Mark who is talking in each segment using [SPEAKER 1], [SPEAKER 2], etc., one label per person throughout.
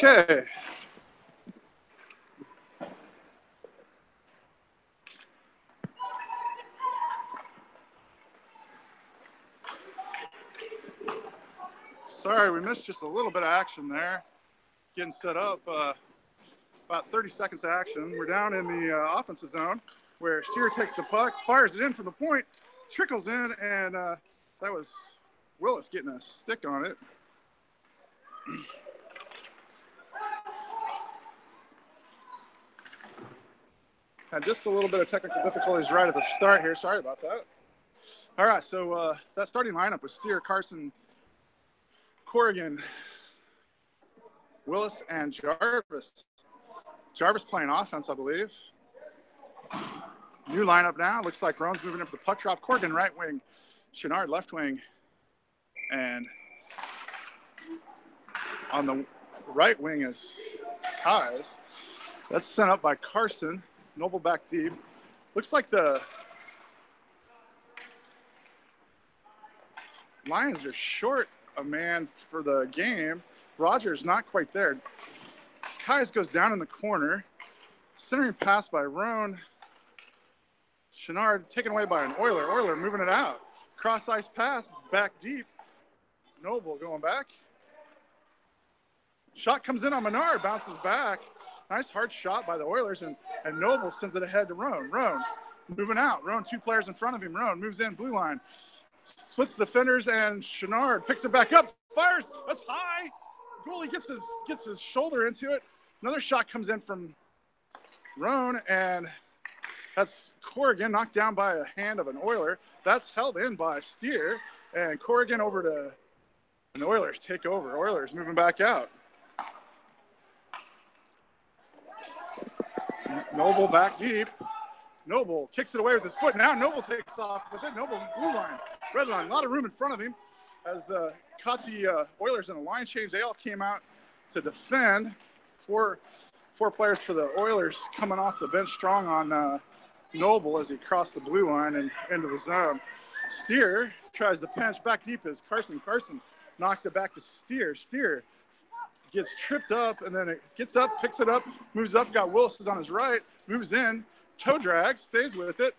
[SPEAKER 1] Okay. Sorry, we missed just a little bit of action there. Getting set up, about 30 seconds of action. We're down in the offensive zone where Steer takes the puck, fires it in from the point, trickles in, and that was Willis getting a stick on it. Had just a little bit of technical difficulties right at the start here. Sorry about that. All right, so that starting lineup was Steer, Carson, Corrigan, Willis, and Jarvis. Jarvis playing offense, I believe. New lineup now. Looks like Roan's moving in for the puck drop. Corrigan right wing, Chenard left wing, and on the right wing is Kais. That's sent up by Carson. Noble back deep. Looks like the Lions are short a man for the game. Rogers not quite there. Kais goes down in the corner. Centering pass by Roan. Chenard taken away by an Oiler. Oiler moving it out. Cross ice pass back deep. Noble going back. Shot comes in on Menard, bounces back. Nice hard shot by the Oilers, and Noble sends it ahead to Roan. Roan moving out. Roan, two players in front of him. Roan moves in, blue line. Splits the defenders, and Chenard picks it back up. Fires. That's high. Goalie gets his shoulder into it. Another shot comes in from Roan, and that's Corrigan knocked down by a hand of an Oiler. That's held in by Steer, and Corrigan over to and the Oilers take over. Oilers moving back out. Noble back deep. Noble kicks it away with his foot. Now Noble takes off with it. Noble blue line, red line. A lot of room in front of him. Has caught the Oilers in a line change. They all came out to defend. Four players for the Oilers coming off the bench strong on Noble as he crossed the blue line and into the zone. Steer tries to pinch. Back deep is Carson. Carson knocks it back to Steer. Steer gets tripped up, and then it gets up, picks it up, moves up, got Willis on his right, moves in, toe drag, stays with it,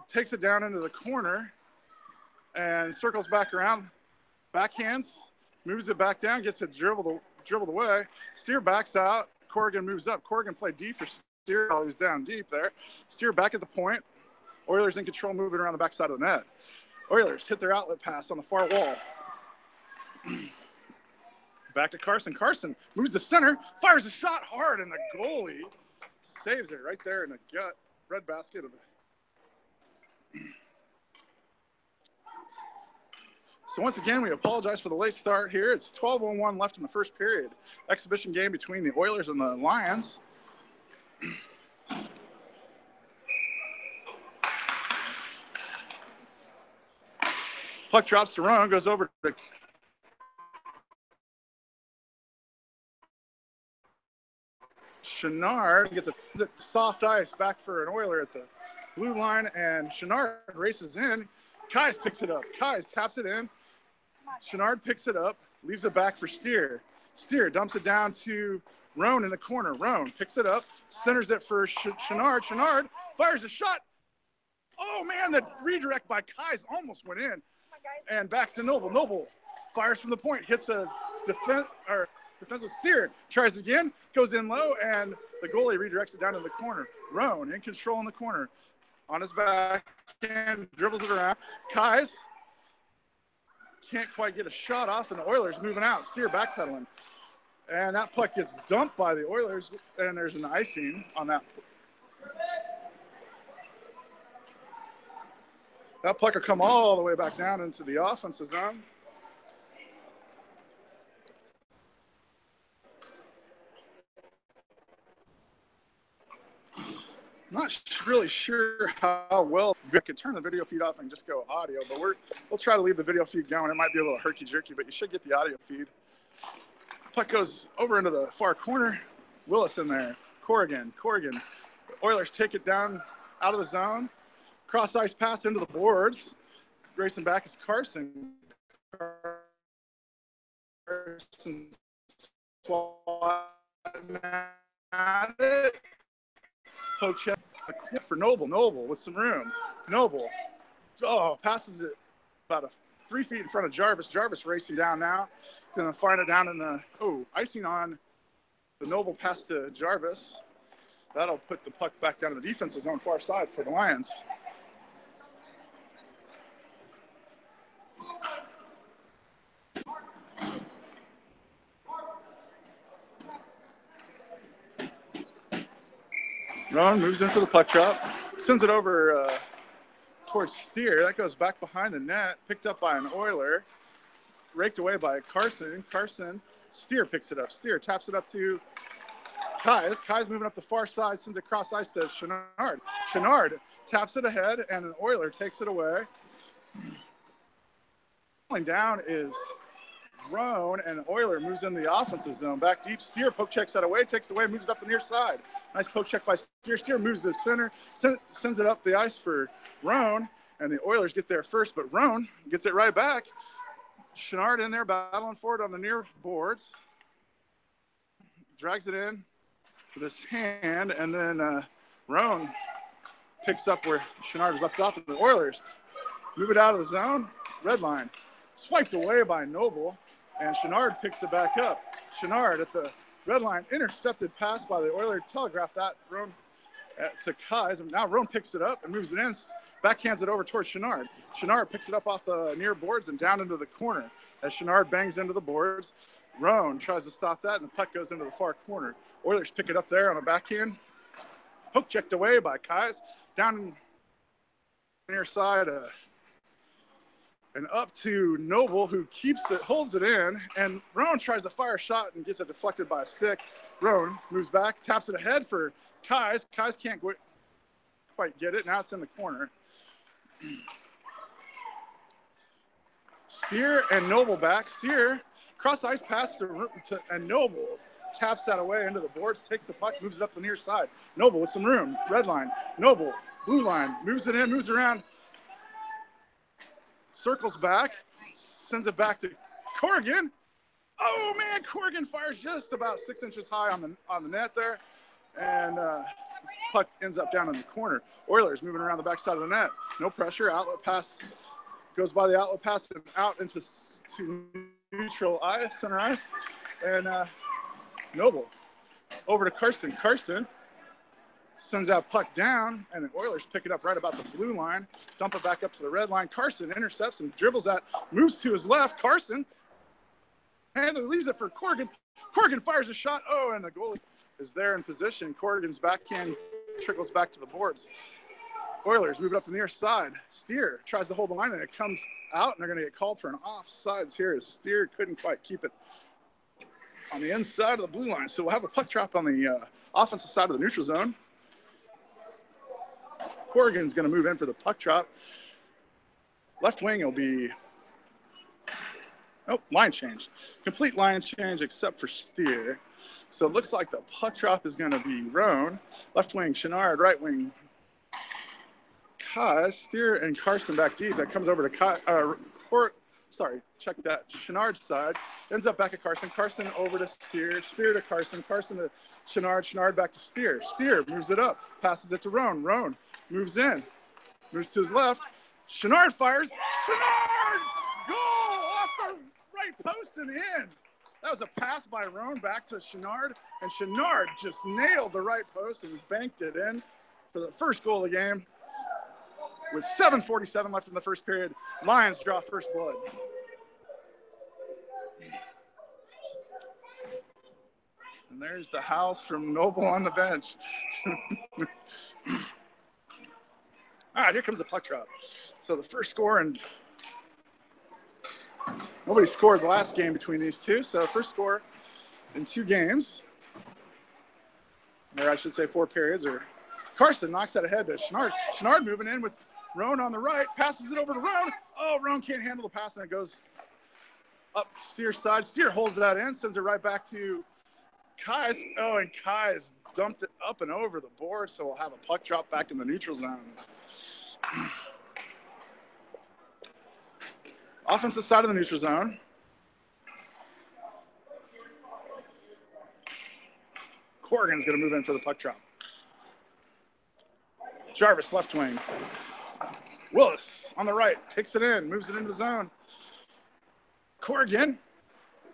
[SPEAKER 1] takes it down into the corner, and circles back around, backhands, moves it back down, gets it dribbled away. Steer backs out, Corrigan moves up. Corrigan played D for Steer while he was down deep there. Steer back at the point. Oilers in control, moving around the backside of the net. Oilers hit their outlet pass on the far wall. Back to Carson. Carson moves to center, fires a shot hard, and the goalie saves it right there in the gut. Red basket of the. So once again, we apologize for the late start here. It's 12:01 left in the first period. Exhibition game between the Oilers and the Lions. Puck drops to Roan, goes over to Chenard, gets a soft ice back for an Oiler at the blue line, and Chenard races in. Kais picks it up. Kais taps it in. Chenard picks it up, leaves it back for Steer. Steer dumps it down to Roan in the corner. Roan picks it up, centers it for Chenard. Chenard fires a shot. Oh, man, the redirect by Kais almost went in. And back to Noble. Noble fires from the point, hits a defensive Steer, tries again, goes in low, and the goalie redirects it down in the corner. Roan in control in the corner. On his back, and dribbles it around. Kais can't quite get a shot off, and the Oilers moving out. Steer backpedaling. And that puck gets dumped by the Oilers, and there's an icing on that. That puck will come all the way back down into the offensive zone. Not really sure how well I could turn the video feed off and just go audio, but we'll try to leave the video feed going. It might be a little herky-jerky, but you should get the audio feed. Puck goes over into the far corner. Willis in there. Corrigan. Oilers take it down out of the zone. Cross ice pass into the boards. Racing back is Carson. Carson at it. Poke check for Noble. Noble with some room. Noble, passes it about 3 feet in front of Jarvis. Jarvis racing down now. Gonna find it down in the, icing on the Noble pass to Jarvis. That'll put the puck back down to the defensive zone far side for the Lions. Rowan moves in for the puck drop, sends it over towards Steer. That goes back behind the net, picked up by an Oiler, raked away by Carson. Steer picks it up. Steer taps it up to Kais. Kais moving up the far side, sends it cross ice to Chenard. Chenard taps it ahead, and an Oiler takes it away. Falling down is Roan, and the Oiler moves in the offensive zone. Back deep, Steer poke checks that away, takes it away, moves it up the near side. Nice poke check by Steer. Steer moves to the center, sends it up the ice for Roan, and the Oilers get there first, but Roan gets it right back. Chenard in there battling for it on the near boards. Drags it in with his hand, and then Roan picks up where Chenard is left off, and the Oilers move it out of the zone. Red line. Swiped away by Noble, and Chenard picks it back up. Chenard at the red line, intercepted pass by the Oiler, telegraphed that Roan to Kais, and now Roan picks it up and moves it in, backhands it over towards Chenard. Chenard picks it up off the near boards and down into the corner. As Chenard bangs into the boards, Roan tries to stop that, and the puck goes into the far corner. Oilers pick it up there on a backhand. Poke checked away by Kais, down near side, and up to Noble, who keeps it, holds it in, and Roan tries to fire a shot and gets it deflected by a stick. Roan moves back, taps it ahead for Kais. Kais can't quite get it. Now it's in the corner. Steer and Noble back. Steer, cross ice pass and Noble taps that away into the boards, takes the puck, moves it up the near side. Noble with some room, red line. Noble, blue line, moves it in, moves around, circles back, sends it back to Corrigan. Oh man, Corrigan fires just about 6 inches high on the net there, and puck ends up down in the corner. Oilers moving around the backside of the net. No pressure. Outlet pass goes by the outlet pass and out into neutral ice, center ice, and Noble over to Carson. Carson sends that puck down, and the Oilers pick it up right about the blue line, dump it back up to the red line. Carson intercepts and dribbles that, moves to his left. Carson and leaves it for Corrigan. Corrigan fires a shot. Oh, and the goalie is there in position. Corrigan's backhand trickles back to the boards. Oilers move it up to the near side. Steer tries to hold the line, and it comes out, and they're going to get called for an offsides here as Steer couldn't quite keep it on the inside of the blue line. So we'll have a puck drop on the offensive side of the neutral zone. Corrigan's going to move in for the puck drop. Left wing will be, line change. Complete line change except for Steer. So it looks like the puck drop is going to be Roan. Left wing, Chenard. Right wing, Kais. Steer and Carson back deep. That comes over to check that. Chenard's side. Ends up back at Carson. Carson over to Steer. Steer to Carson. Carson to Chenard. Chenard back to Steer. Steer moves it up. Passes it to Roan. Roan moves in. Moves to his left. Chenard fires. Chenard! Goal off the right post and in. That was a pass by Roan back to Chenard, and Chenard just nailed the right post and banked it in for the first goal of the game. With 7:47 left in the first period, Lions draw first blood. And there's the house from Noble on the bench. All right, here comes the puck drop. So the first score, and nobody scored the last game between these two. So first score in 2 games, or I should say 4 periods, or Carson knocks that ahead to Chenard. Chenard moving in with Roan on the right, passes it over to Roan. Oh, Roan can't handle the pass, and it goes up Steer's side. Steer holds that in, sends it right back to Kais. Oh, and Kais dumped it up and over the board, so we'll have a puck drop back in the neutral zone. Offensive side of the neutral zone. Corrigan's going to move in for the puck drop. Jarvis, left wing. Willis on the right, takes it in, moves it into the zone. Corrigan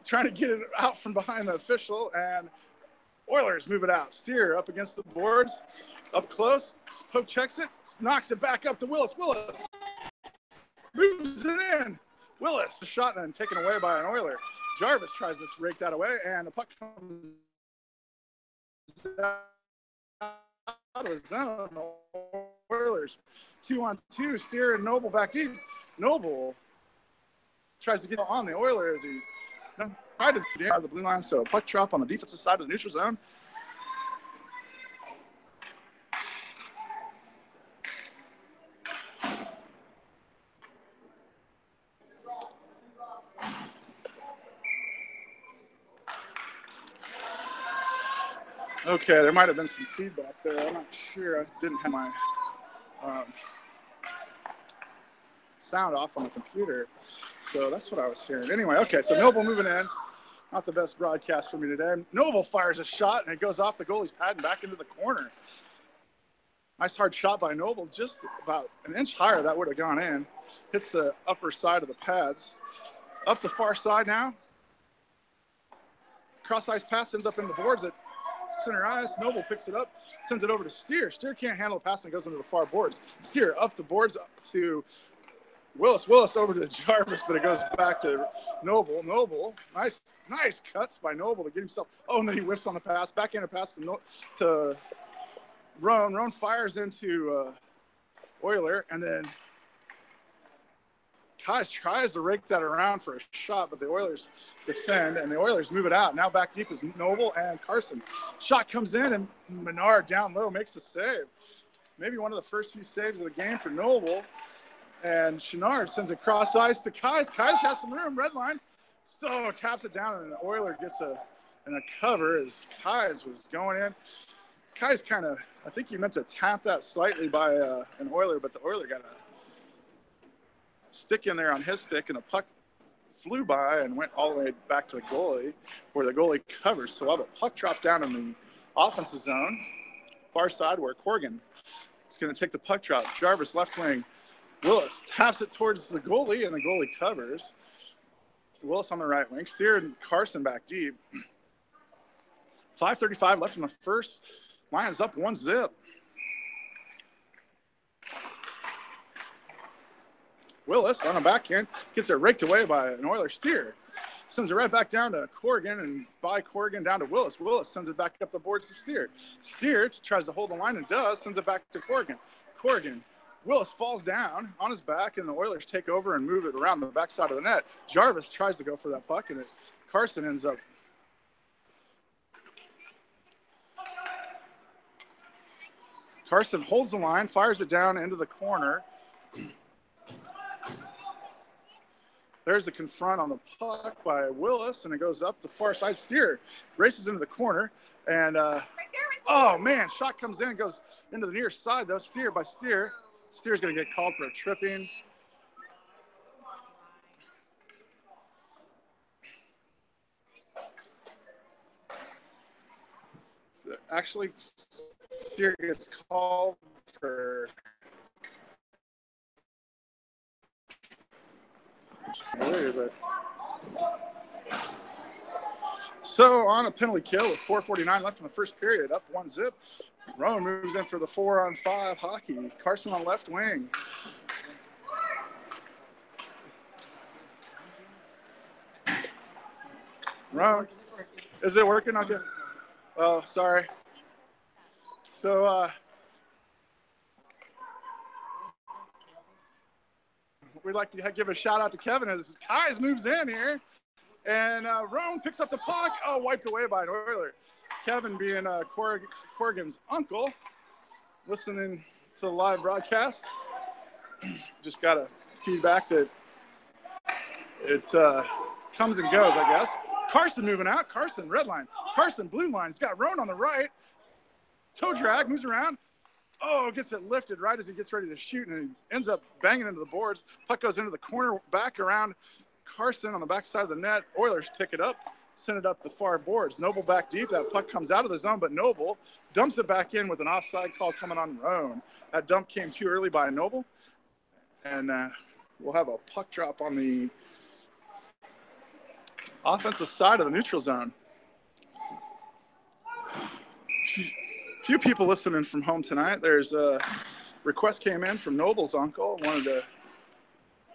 [SPEAKER 1] trying to get it out from behind the official, and Oilers move it out. Steer up against the boards, up close. Poke checks it, knocks it back up to Willis. Willis moves it in. Willis, the shot then taken away by an Oiler. Jarvis tries to rake that away, and the puck comes out of the zone. Oilers 2-on-2. Steer and Noble back deep. Noble tries to get on the Oiler as he tried to get out of the blue line. So puck drop on the defensive side of the neutral zone. Okay, there might have been some feedback there. I'm not sure. I didn't have my sound off on the computer, so that's what I was hearing. Anyway, okay, so Noble moving in. Not the best broadcast for me today. Noble fires a shot, and it goes off the goalie's pad and back into the corner. Nice hard shot by Noble, just about an inch higher. That would have gone in. Hits the upper side of the pads. Up the far side now. Cross-ice pass ends up in the boards at center ice. Noble picks it up, sends it over to Steer. Steer can't handle the pass and goes into the far boards. Steer up the boards up to Willis. Willis over to Jarvis, but it goes back to Noble. Noble, nice cuts by Noble to get himself. Oh, and then he whiffs on the pass. Backhand pass to Roan. Roan fires into Oiler, and then Kais tries to rake that around for a shot, but the Oilers defend, and the Oilers move it out. Now back deep is Noble and Carson. Shot comes in, and Menard down low makes the save. Maybe one of the first few saves of the game for Noble. And Chenard sends it cross ice to Kais. Kais has some room, red line. So taps it down, and the Oiler gets a cover as Kais was going in. Kais kind of, I think he meant to tap that slightly by an Oiler, but the Oiler got a stick in there on his stick, and the puck flew by and went all the way back to the goalie, where the goalie covers. So we'll have a puck drop down in the offensive zone, far side, where Corrigan is going to take the puck drop. Jarvis, left wing. Willis taps it towards the goalie, and the goalie covers. Willis on the right wing. Steer and Carson back deep. 5:35 left in the first. Lions up 1-0. Willis on a backhand gets it raked away by an Oiler. Steer sends it right back down to Corrigan, and by Corrigan down to Willis. Willis sends it back up the boards to Steer. Steer tries to hold the line and does, sends it back to Corrigan. Corrigan. Willis falls down on his back, and the Oilers take over and move it around the backside of the net. Jarvis tries to go for that puck, and Carson ends up. Carson holds the line, fires it down into the corner. There's a confront on the puck by Willis, and it goes up the far side. Steer races into the corner, and oh man, shot comes in, goes into the near side though. Steer. Steer's going to get called for a tripping. So actually, Steer gets called for. So on a penalty kill with 4:49 left in the first period, up 1-0. Roan moves in for the 4-on-5 hockey. Carson on left wing. Roan, is it working? Okay. Oh, sorry. So we'd like to give a shout out to Kevin as Kais moves in here, and Roan picks up the puck. Oh, wiped away by an Oiler. Kevin being Corrigan's uncle, listening to the live broadcast. Just got a feedback that it comes and goes, I guess. Carson moving out. Carson, red line. Carson, blue line. He's got Roan on the right. Toe drag, moves around. Oh, gets it lifted right as he gets ready to shoot, and he ends up banging into the boards. Puck goes into the corner, back around Carson on the backside of the net. Oilers pick it up. send it up the far boards. Noble back deep. That puck comes out of the zone, but Noble dumps it back in with an offside call coming on Roan. That dump came too early by Noble. And we'll have a puck drop on the offensive side of the neutral zone. Few people listening from home tonight. There's a request came in from Noble's uncle, wanted to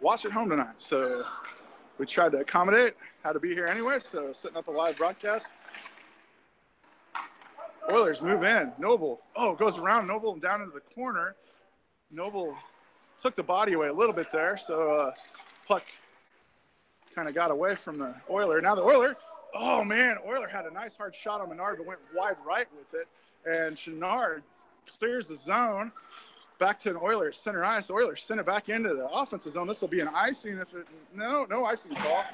[SPEAKER 1] watch at home tonight. So we tried to accommodate, had to be here anyway, so setting up a live broadcast. Oilers move in. Noble, goes around Noble and down into the corner. Noble took the body away a little bit there, so puck kind of got away from the Oiler. Now the Oiler, Oiler had a nice hard shot on Menard, but went wide right with it. And Chenard clears the zone back to an Oilers center ice. Oilers send it back into the offensive zone. This will be an icing if it, no icing call.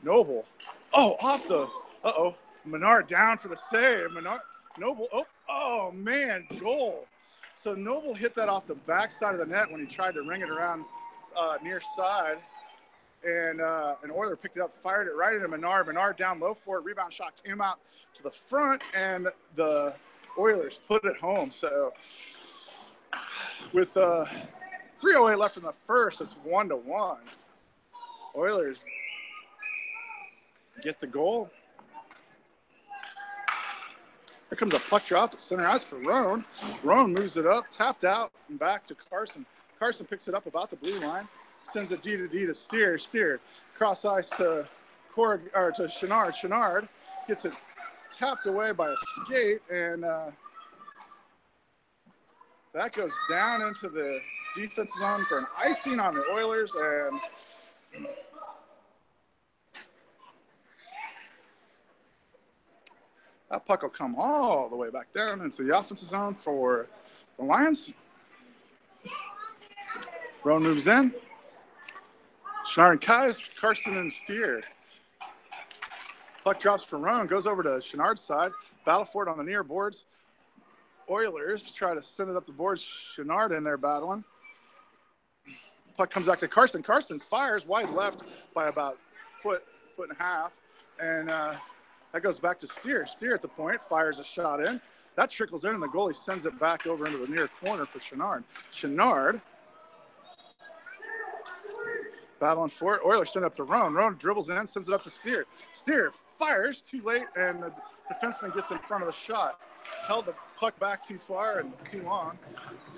[SPEAKER 1] Noble, off the, Menard down for the save. Noble, goal. So Noble hit that off the backside of the net when he tried to ring it around near side. And an Oiler picked it up, fired it right into Menard. Menard down low for it. Rebound shot came out to the front, and the Oilers put it home. So with 3:08 left in the first, it's 1-1. Oilers get the goal. Here comes a puck drop at center ice for Roan. Roan moves it up, tapped out, and back to Carson. Carson picks it up about the blue line, sends it D to Steer. Steer cross ice to Chenard. Chenard gets it tapped away by a skate, and that goes down into the defense zone for an icing on the Oilers, and that puck will come all the way back down into the offensive zone for the Lions. Roan moves in. Chenard and Kais, Carson and Steer. Puck drops for Roan, goes over to Chenard's side. Battle for it on the near boards. Oilers try to send it up the boards. Chenard in there battling. Puck comes back to Carson. Carson fires wide left by about foot and a half. And that goes back to Steer. Steer at the point, fires a shot in. That trickles in, and the goalie sends it back over into the near corner for Chenard. Chenard battling for it. Oilers send it up to Roan. Roan dribbles in, sends it up to Steer. Steer fires too late, and the defenseman gets in front of the shot. Held the puck back too far and too long.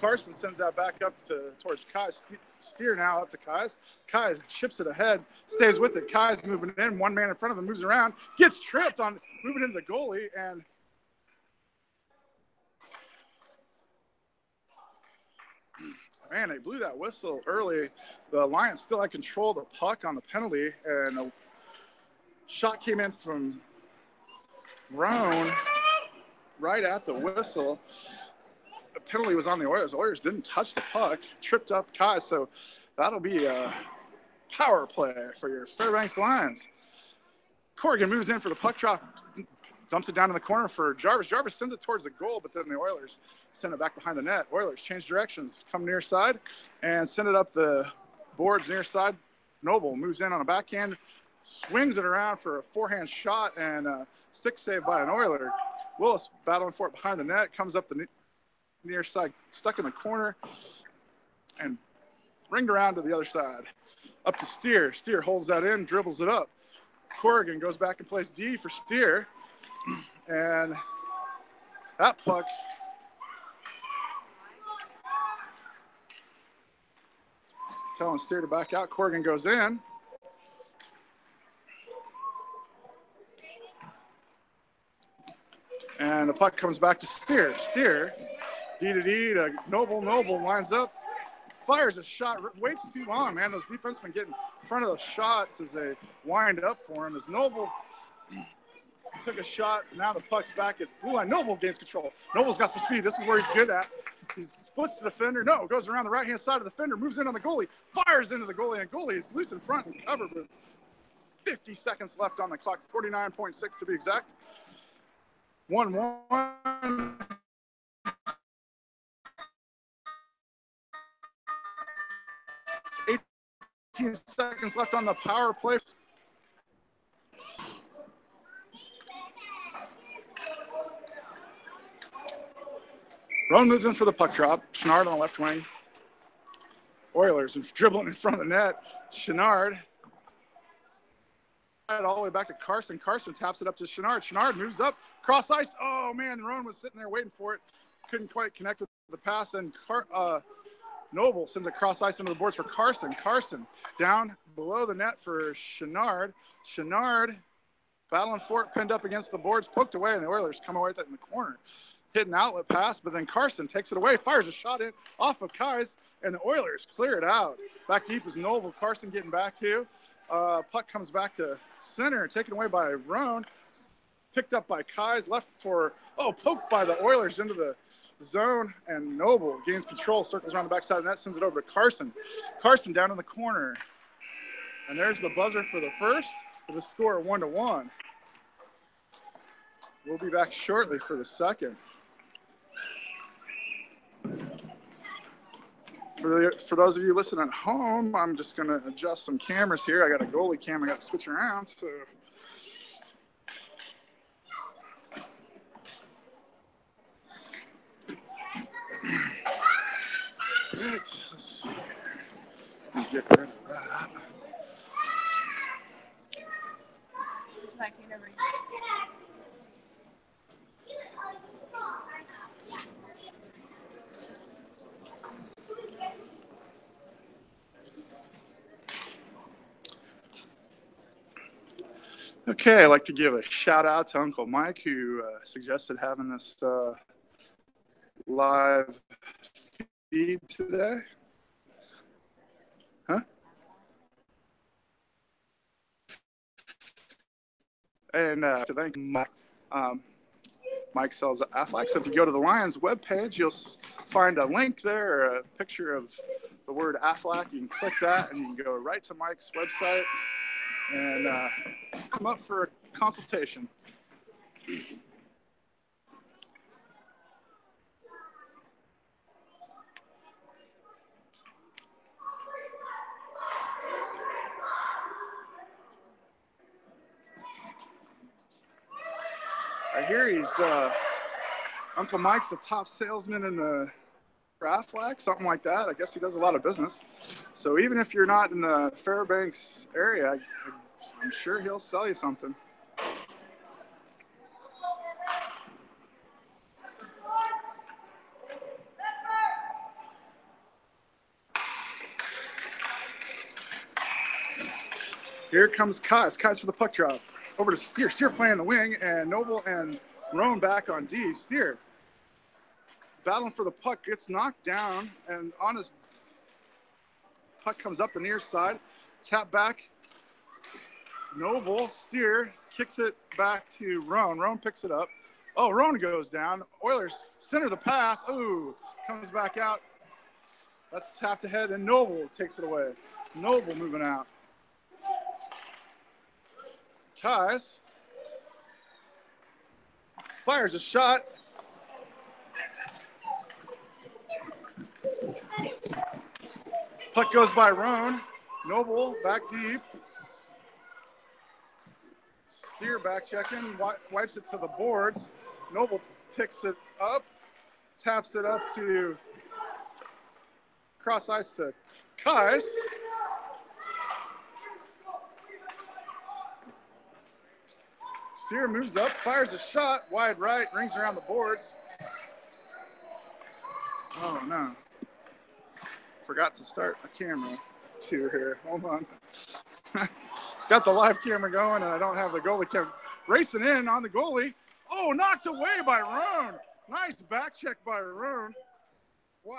[SPEAKER 1] Carson sends that back up towards Kais. Steer now up to Kais. Kais chips it ahead, stays with it. Kais moving in, one man in front of him, moves around, gets tripped on moving into the goalie, and man, they blew that whistle early. The Lions still had control of the puck on the penalty, and a shot came in from Roan right at the whistle. The penalty was on the Oilers. The Oilers didn't touch the puck, tripped up Kai, so that'll be a power play for your Fairbanks Lions. Corrigan moves in for the puck drop, dumps it down in the corner for Jarvis. Jarvis sends it towards the goal, but then the Oilers send it back behind the net. Oilers change directions, come near side, and send it up the boards near side. Noble moves in on a backhand, swings it around for a forehand shot, and a stick save by an Oiler. Willis battling for it behind the net, comes up the near side, stuck in the corner, and ringed around to the other side. Up to Steer. Steer holds that in, dribbles it up. Corrigan goes back and plays D for Steer. And that puck telling Steer to back out. Corrigan goes in. And the puck comes back to Steer. Steer, D to Noble. Noble lines up, fires a shot, waits too long, man. Those defensemen get in front of those shots as they wind up for him. As Noble took a shot, now the puck's back at blue line. Noble gains control. Noble's got some speed. This is where he's good at. He splits the defender. No, goes around the right-hand side of the defender, moves in on the goalie, fires into the goalie, and goalie is loose in front and covered with 50 seconds left on the clock, 49.6 to be exact. 1-1. 18 seconds left on the power play. Roan moves in for the puck drop. Chenard on the left wing. Oilers dribbling in front of the net. Chenard all the way back to Carson. Carson taps it up to Chenard. Chenard moves up, cross ice. Oh man, Roan was sitting there waiting for it. Couldn't quite connect with the pass, and Noble sends a cross ice into the boards for Carson. Carson down below the net for Chenard. Chenard battling for it, pinned up against the boards, poked away, and the Oilers come away with it in the corner. Hit an outlet pass, but then Carson takes it away, fires a shot in off of Kais, and the Oilers clear it out. Back deep is Noble. Carson getting back to. Puck comes back to center, taken away by Roan. Picked up by Kais, left for, poked by the Oilers into the zone, and Noble gains control, circles around the backside of the net, sends it over to Carson. Carson down in the corner. And there's the buzzer for the first, with the score 1-1. We'll be back shortly for the second. For those of you listening at home, I'm just going to adjust some cameras here. I got a goalie cam I got to switch around, so. Let's see here. Get rid of that. Okay, I'd like to give a shout out to Uncle Mike, who suggested having this live feed today. Huh? And to thank Mike. Mike sells Aflac. So if you go to the Lions webpage, you'll find a link there, or a picture of the word Aflac. You can click that, and you can go right to Mike's website and come up for a consultation. I hear he's Uncle Mike's the top salesman in the Aflac, something like that. I guess he does a lot of business. So even if you're not in the Fairbanks area, I'm sure he'll sell you something. Here comes Kais. Kais for the puck drop. Over to Steer. Steer playing the wing, and Noble and Roan back on D. Steer battling for the puck, gets knocked down, and on his puck comes up the near side. Tap back. Noble. Steer kicks it back to Roan. Roan picks it up. Oh, Roan goes down. Oilers center the pass. Ooh, comes back out. That's tapped ahead, and Noble takes it away. Noble moving out. Kais fires a shot. Puck goes by Roan. Noble back deep. Steer back checking, wipes it to the boards. Noble picks it up, taps it up to cross ice to Kais. Steer moves up, fires a shot, wide right, rings around the boards. Oh no. Forgot to start a camera too here. Hold on. Got the live camera going, and I don't have the goalie camera. Racing in on the goalie. Oh, knocked away by Roan. Nice back check by Roan. Wow.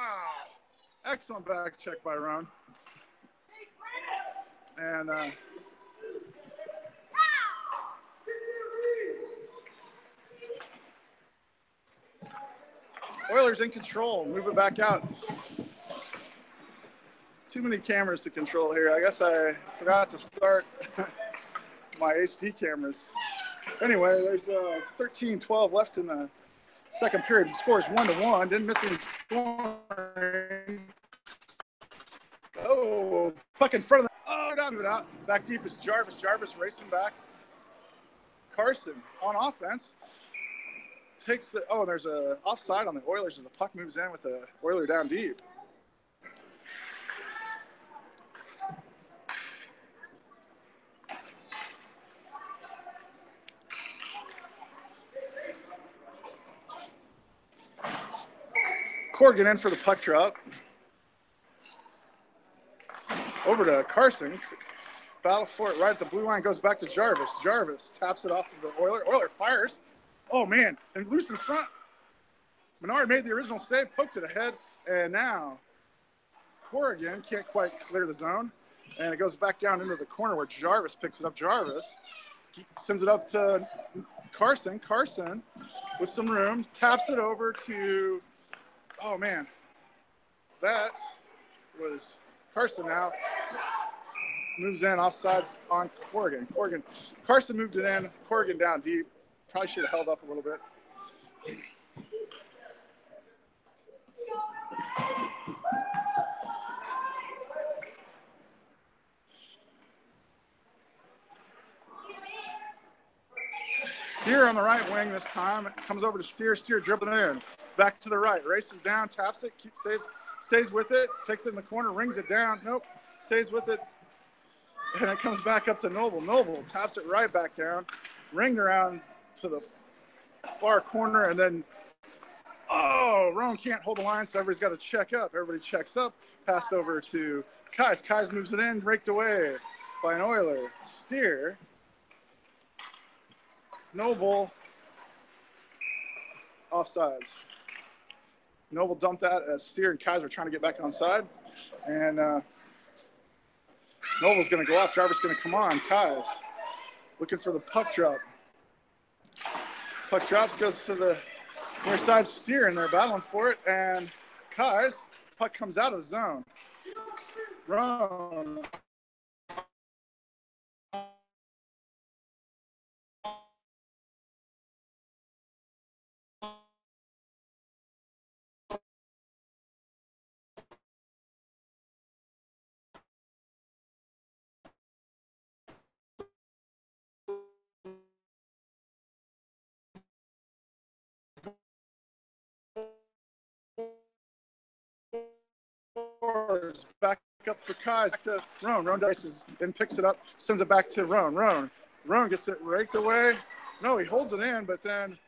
[SPEAKER 1] Excellent back check by Roan. And Oilers in control. Move it back out. Too many cameras to control here. I guess I forgot to start my HD cameras. Anyway, there's 13-12 left in the second period. The score is 1-1. Didn't miss any scoring. Oh, puck in front of the. Oh, down it out. Back deep is Jarvis. Jarvis racing back. Carson on offense. takes the, oh, there's a offside on the Oilers as the puck moves in with the Oiler down deep. Corrigan in for the puck drop. Over to Carson. Battle for it right at the blue line. Goes back to Jarvis. Jarvis taps it off of the Oiler. Oiler fires. Oh, man. And loose in front. Menard made the original save. Poked it ahead. And now Corrigan can't quite clear the zone. And it goes back down into the corner where Jarvis picks it up. Jarvis sends it up to Carson. Carson with some room. Taps it over to... Oh, man, that was Carson now. Moves in, offsides on Corrigan. Carson moved it in, Corrigan down deep. Probably should have held up a little bit. Steer on the right wing this time. It comes over to Steer. Steer dribbling in. Back to the right, races down, taps it, stays with it, takes it in the corner, rings it down. Nope, stays with it. And it comes back up to Noble. Noble taps it right back down, ringed around to the far corner, and then, oh, Roan can't hold the line, so everybody's got to check up. Everybody checks up, passed over to Kais. Kais moves it in, raked away by an Oiler. Steer, Noble, offsides. Noble dumped that as Steer and Kais were trying to get back on side. And Noble's going to go off. Jarvis going to come on. Kais looking for the puck drop. Puck drops, goes to the near side. Steer, and they're battling for it. And Kais, puck comes out of the zone. Run. Back up for Kais, back to Roan. Roan dices and picks it up, sends it back to Roan. Roan gets it raked away. No, he holds it in, but then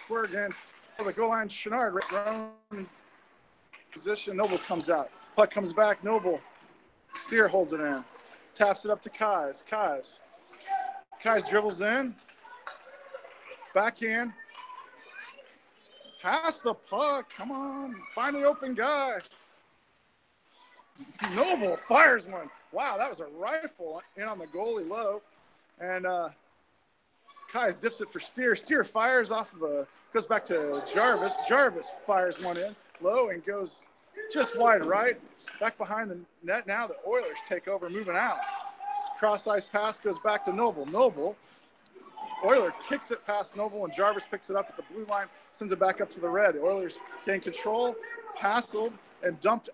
[SPEAKER 1] Corrigan for the goal line. Chenard, Roan position. Noble comes out. Puck comes back. Noble. Steer holds it in. Taps it up to Kais. Kais dribbles in. Backhand. Pass the puck. Come on. Find the open guy. Noble fires one. Wow, that was a rifle in on the goalie low. And Kais dips it for Steer. Steer fires off of goes back to Jarvis. Jarvis fires one in low and goes just wide right. Back behind the net now. The Oilers take over, moving out. Cross ice pass goes back to Noble. Noble. Oiler kicks it past Noble, and Jarvis picks it up at the blue line, sends it back up to the red. The Oilers gain control, passled, and dumped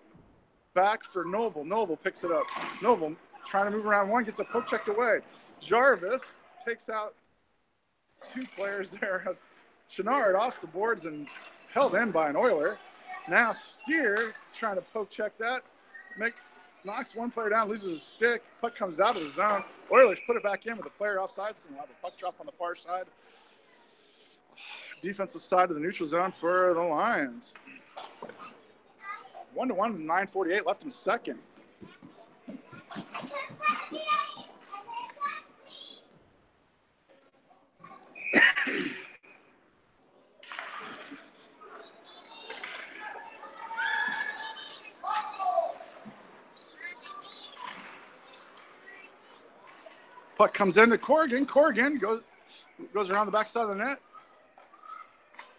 [SPEAKER 1] back for Noble. Noble picks it up. Noble trying to move around one, gets a poke checked away. Jarvis takes out two players there. Chenard off the boards and held in by an Oiler. Now Steer trying to poke check that. Knocks one player down, loses his stick. Puck comes out of the zone. Oilers put it back in with a player offside, so we'll have a puck drop on the far side. Defensive side of the neutral zone for the Lions. 1-1, 9:48 left in the second. Puck comes into Corrigan. Corrigan goes around the backside of the net.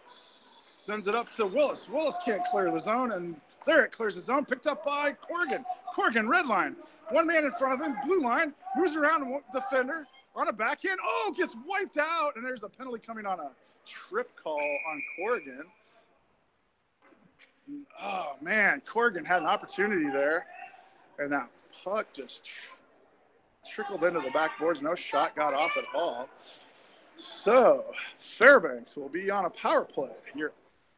[SPEAKER 1] Sends it up to Willis. Willis can't clear the zone, and there it clears the zone. Picked up by Corrigan. Corrigan, red line. One man in front of him, blue line. Moves around defender on a backhand. Oh, gets wiped out, and there's a penalty coming on a trip call on Corrigan. Oh, man, Corrigan had an opportunity there. And that puck just trickled into the backboards. No shot got off at all. So Fairbanks will be on a power play. Your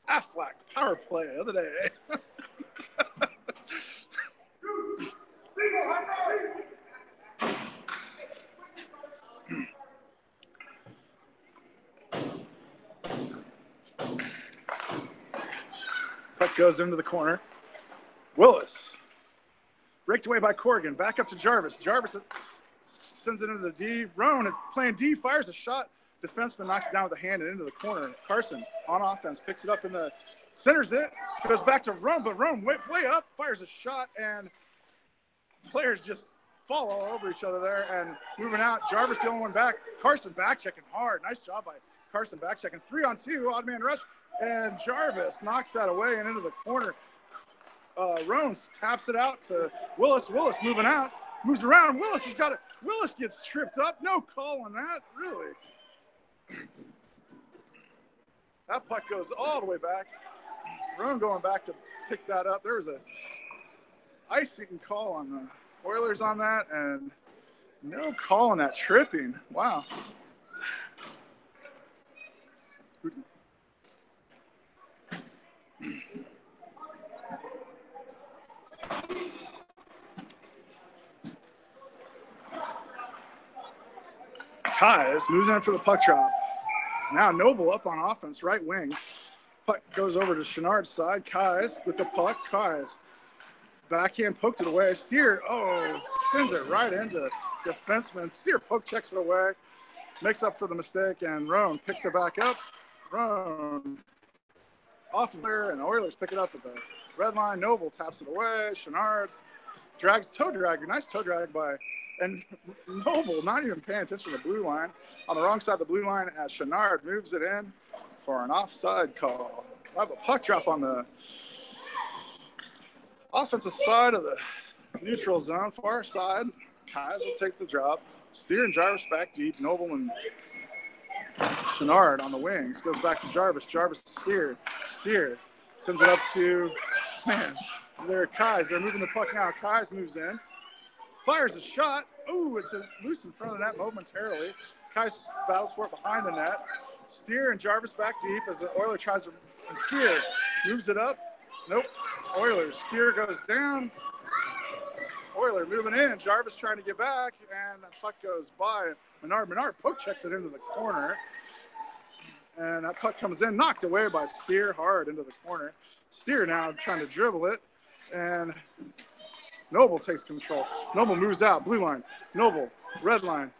[SPEAKER 1] Aflac power play of the day. Puck goes into the corner. Willis. Raked away by Corrigan. Back up to Jarvis. Jarvis sends it into the D. Roan playing D, fires a shot. Defenseman knocks it down with a hand and into the corner. Carson on offense picks it up in the centers it. Goes back to Roan, but Roan way up, fires a shot, and players just fall all over each other there and moving out. Jarvis the only one back. Carson back checking hard. Nice job by Carson back checking. 3-on-2, odd man rush. And Jarvis knocks that away and into the corner. Roans taps it out to Willis. Willis moving out, moves around. Willis has got it. Willis gets tripped up. No call on that, really. That puck goes all the way back. Roan going back to pick that up. There was a icing call on the Oilers on that, and no call on that tripping. Wow. Kais moves in for the puck drop. Now Noble up on offense, right wing. Puck goes over to Chenard's side. Kais with the puck. Kais backhand poked it away. Steer, sends it right into defenseman. Steer poke checks it away. Makes up for the mistake, and Roan picks it back up. Roan off there, and the Oilers pick it up at the red line. Noble taps it away. Chenard drags, toe drag. Nice toe drag by, and Noble not even paying attention to the blue line. On the wrong side of the blue line as Chenard moves it in for an offside call. We'll have a puck drop on the offensive side of the neutral zone, far side. Kais will take the drop. Steer and Jarvis back deep. Noble and Chenard on the wings. Goes back to Jarvis. Jarvis to Steer. Steer sends it up to, there Kais. They're moving the puck now. Kais moves in. Fires a shot. Ooh, it's loose in front of the net momentarily. Kais battles for it behind the net. Steer and Jarvis back deep as the Oiler tries to, and Steer moves it up. Nope. Oilers. Steer goes down. Oiler moving in. Jarvis trying to get back, and the puck goes by. Menard poke checks it into the corner. And that puck comes in, knocked away by Steer hard into the corner. Steer now trying to dribble it, and Noble takes control. Noble moves out, blue line. Noble, red line,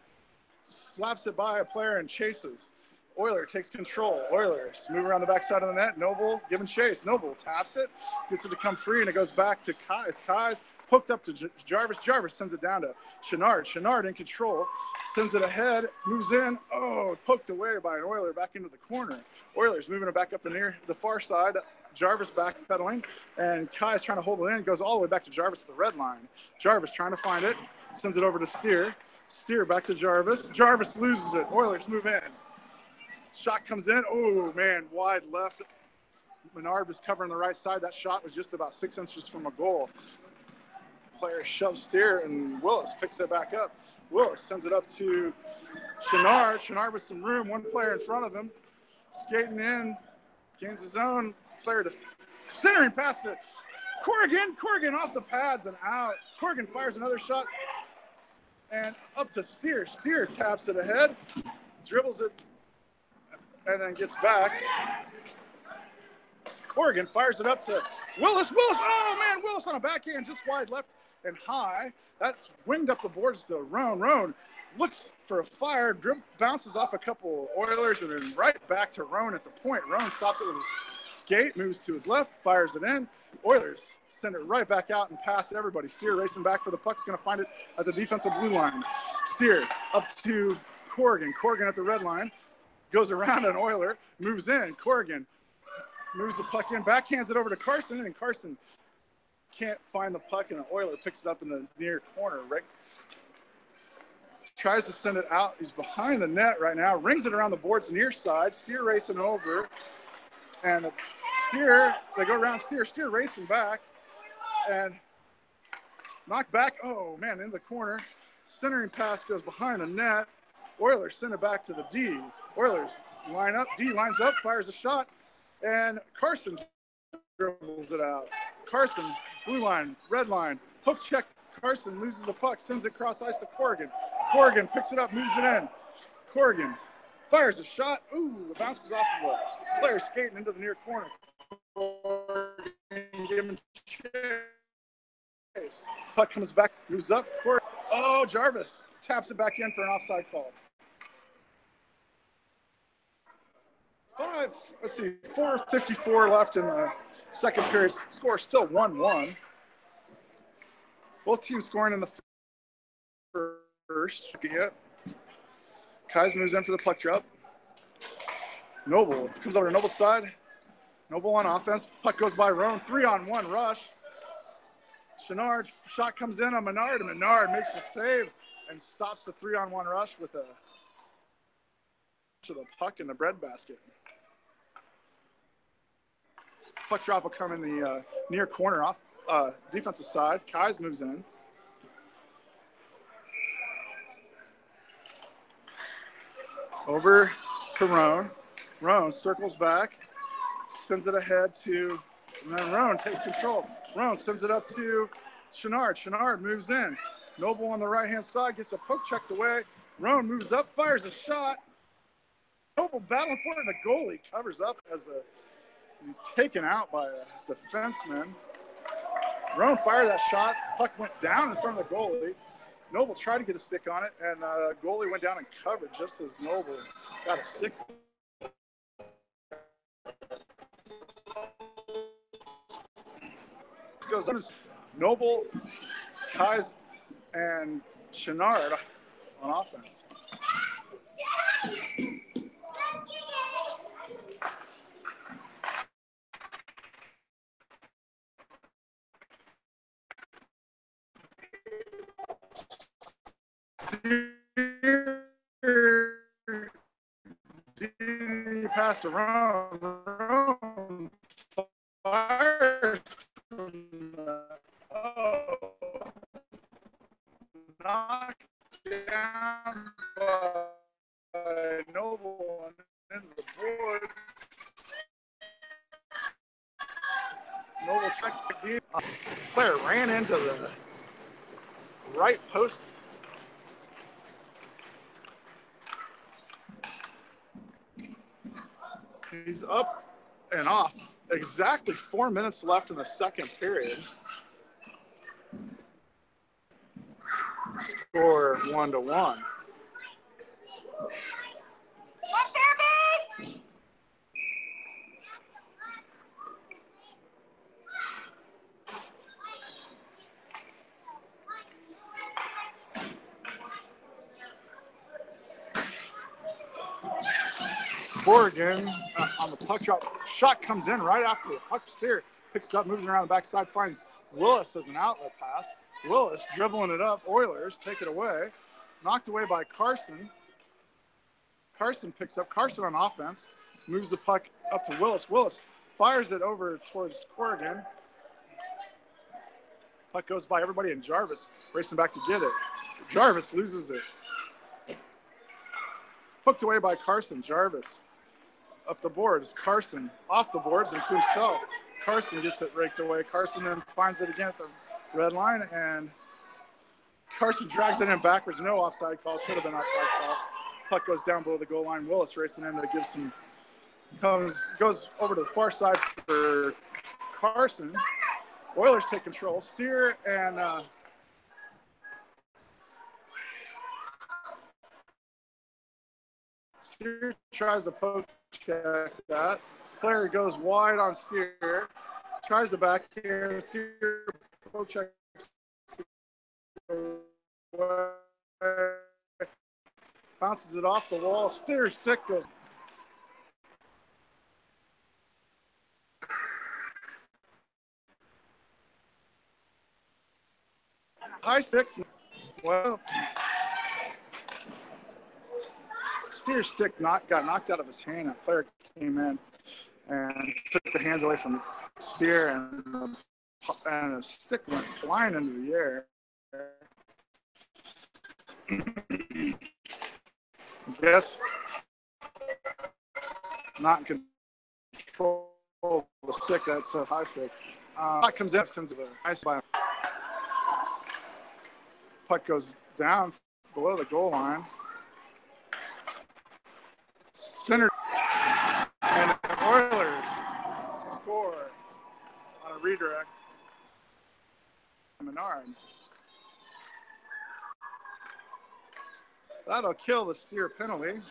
[SPEAKER 1] slaps it by a player and chases. Oiler takes control. Oilers move around the backside of the net. Noble giving chase. Noble taps it, gets it to come free, and it goes back to Kais. Kais poked up to Jarvis. Jarvis sends it down to Chenard. Chenard in control, sends it ahead, moves in. Oh, poked away by an Oiler back into the corner. Oilers moving it back up near the far side. Jarvis backpedaling, and Kai's trying to hold it in. Goes all the way back to Jarvis at the red line. Jarvis trying to find it, sends it over to Steer. Steer back to Jarvis. Jarvis loses it. Oilers move in. Shot comes in. Oh, man, wide left. Menard was covering the right side. That shot was just about 6 inches from a goal. Player shoves Steer, and Willis picks it back up. Willis sends it up to Chenard. Chenard with some room. One player in front of him. Skating in. Gains his own. Player to centering pass to Corrigan. Corrigan off the pads and out. Corrigan fires another shot. And up to Steer. Steer taps it ahead. Dribbles it. And then gets back. Corrigan fires it up to Willis. Willis, oh man, Willis on a backhand, just wide left and high. That's winged up the boards to Roan. Roan looks for a fire, bounces off a couple Oilers, and then right back to Roan at the point. Roan stops it with his skate, moves to his left, fires it in. Oilers send it right back out and pass everybody. Steer racing back for the puck's going to find it at the defensive blue line. Steer up to Corrigan. Corrigan at the red line. Goes around an Oiler, moves in. Corrigan moves the puck in, backhands it over to Carson, and Carson can't find the puck, and the Oiler picks it up in the near corner. Right, tries to send it out. He's behind the net right now. Rings it around the boards near side. Steer racing over, and the Steer, they go around Steer. Steer racing back, and Knocked back. Oh, man, in the corner. Centering pass goes behind the net. Oilers send it back to the D. Oilers line up. D lines up, fires a shot, and Carson dribbles it out. Carson, blue line, red line, hook check. Carson loses the puck, sends it across ice to Corrigan. Corrigan picks it up, moves it in. Corrigan fires a shot. Ooh, it bounces off of a player skating into the near corner. Corrigan giving chase. Puck comes back, moves up. Corrigan. Oh, Jarvis taps it back in for an offside call. 4:54 left in the second period. Score still 1-1. Both teams scoring in the first. Kais moves in for the puck drop. Noble comes over to Noble's side. Noble on offense. Puck goes by Roan. 3-on-1 rush. Chenard shot comes in on Menard, and Menard makes a save and stops the 3-on-1 rush with a to the puck in the breadbasket. Puck drop will come in the near corner off defensive side. Kais moves in. Over to Roan. Roan circles back, sends it ahead to, and then Roan takes control. Roan sends it up to Chenard. Chenard moves in. Noble on the right-hand side gets a poke checked away. Roan moves up, fires a shot. Noble battling for it, and the goalie covers up as he's taken out by a defenseman. Roan fired that shot. Puck went down in front of the goalie. Noble tried to get a stick on it, and the goalie went down and covered just as Noble got a stick. This goes on. Noble, Kais, and Chenard on offense. Passed around. Fires knocked down by Noble and into the board. Noble checked deep. Player ran into the right post. He's up and off. Exactly 4 minutes left in the second period. Score 1-1. Corrigan on the puck drop. Shot comes in right after the puck steer. Picks it up, moves it around the backside, finds Willis as an outlet pass. Willis dribbling it up. Oilers take it away. Knocked away by Carson. Carson picks up. Carson on offense. Moves the puck up to Willis. Willis fires it over towards Corrigan. Puck goes by everybody, and Jarvis racing back to get it. Jarvis loses it. Hooked away by Carson. Jarvis up the boards. Carson off the boards and to himself. Carson gets it raked away. Carson then finds it again at the red line, and Carson drags it in backwards. No offside call. Should have been offside call. Puck goes down below the goal line. Willis racing in to give some, goes over to the far side for Carson. Oilers take control. Steer and Steer tries to poke check that. Player goes wide on Steer. Tries to back here. Steer poke check. Bounces it off the wall. Steer stick goes. High sticks. Well, Steer's stick got knocked out of his hand. A player came in and took the hands away from Steer, and the stick went flying into the air. Yes, not in control of the stick. That's a high stick. Puck comes in, sends the ice by. Puck goes down below the goal line. Center, and the Oilers score on a redirect. Menard. That'll kill the Steer penalty.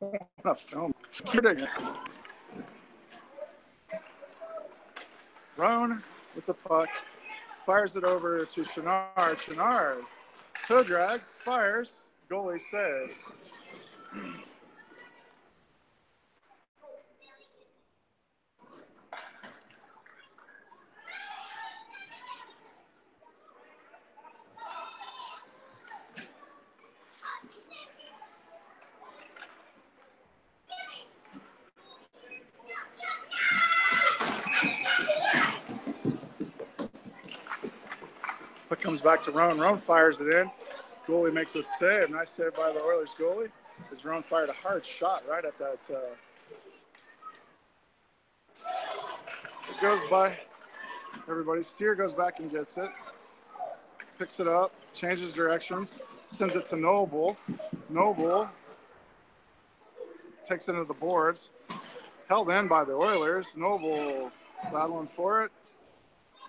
[SPEAKER 1] What a film. Roan with the puck. Fires it over to Chenard. Chenard toe drags, fires, goalie save. Puck comes back to Roan. Roan fires it in. Goalie makes a save. Nice save by the Oilers goalie. As Roan fired a hard shot right at that. It goes by everybody. Steer goes back and gets it. Picks it up, changes directions, sends it to Noble. Noble takes it into the boards. Held in by the Oilers. Noble battling for it.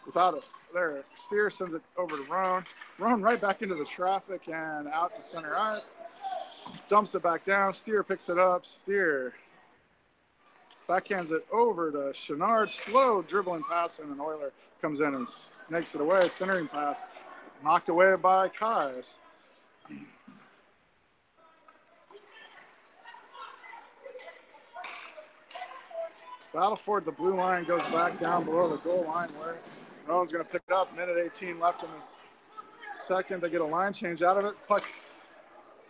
[SPEAKER 1] Without it. There, Steer sends it over to Roan. Roan right back into the traffic and out to center ice. Dumps it back down. Steer picks it up. Steer backhands it over to Chenard. Slow dribbling pass, and an Oiler comes in and snakes it away. Centering pass knocked away by Kais. Battleford, the blue line, goes back down below the goal line where Rowan's going to pick it up. Minute 18 left in this second. They get a line change out of it. Puck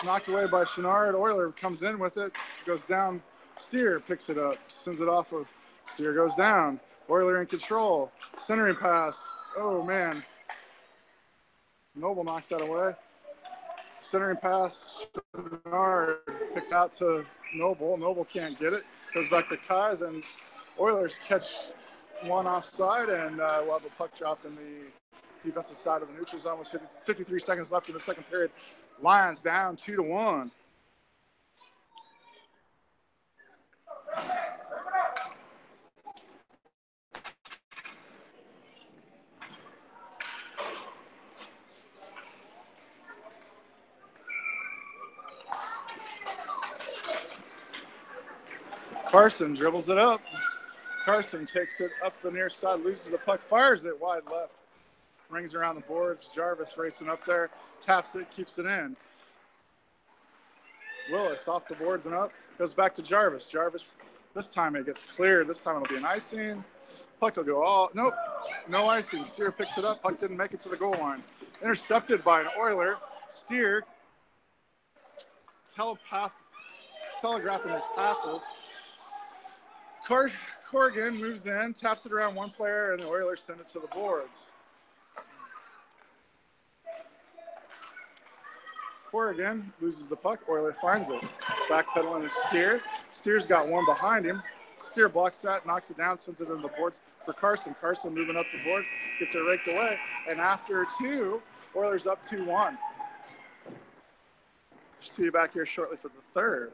[SPEAKER 1] knocked away by Chenard. Oiler comes in with it, goes down. Steer picks it up, sends it off of. Steer goes down. Oiler in control. Centering pass. Oh, man. Noble knocks that away. Centering pass. Chenard picks out to Noble. Noble can't get it. Goes back to Kais, and Oilers catch one offside, and we'll have a puck drop in the defensive side of the neutral zone with 53 seconds left in the second period. Lions down 2-1. Carson dribbles it up. Carson takes it up the near side, loses the puck, fires it wide left. Rings around the boards. Jarvis racing up there, taps it, keeps it in. Willis off the boards and up, goes back to Jarvis. Jarvis, this time it gets cleared. This time it'll be an icing. Puck will go all, nope, no icing. Steer picks it up. Puck didn't make it to the goal line. Intercepted by an Oiler. Steer telegraphing his passes. Corrigan moves in, taps it around one player, and the Oilers send it to the boards. Corrigan loses the puck. Oiler finds it. Backpedaling is Steer. Steer's got one behind him. Steer blocks that, knocks it down, sends it in the boards for Carson. Carson moving up the boards, gets it raked away. And after two, Oilers up 2-1. See you back here shortly for the third.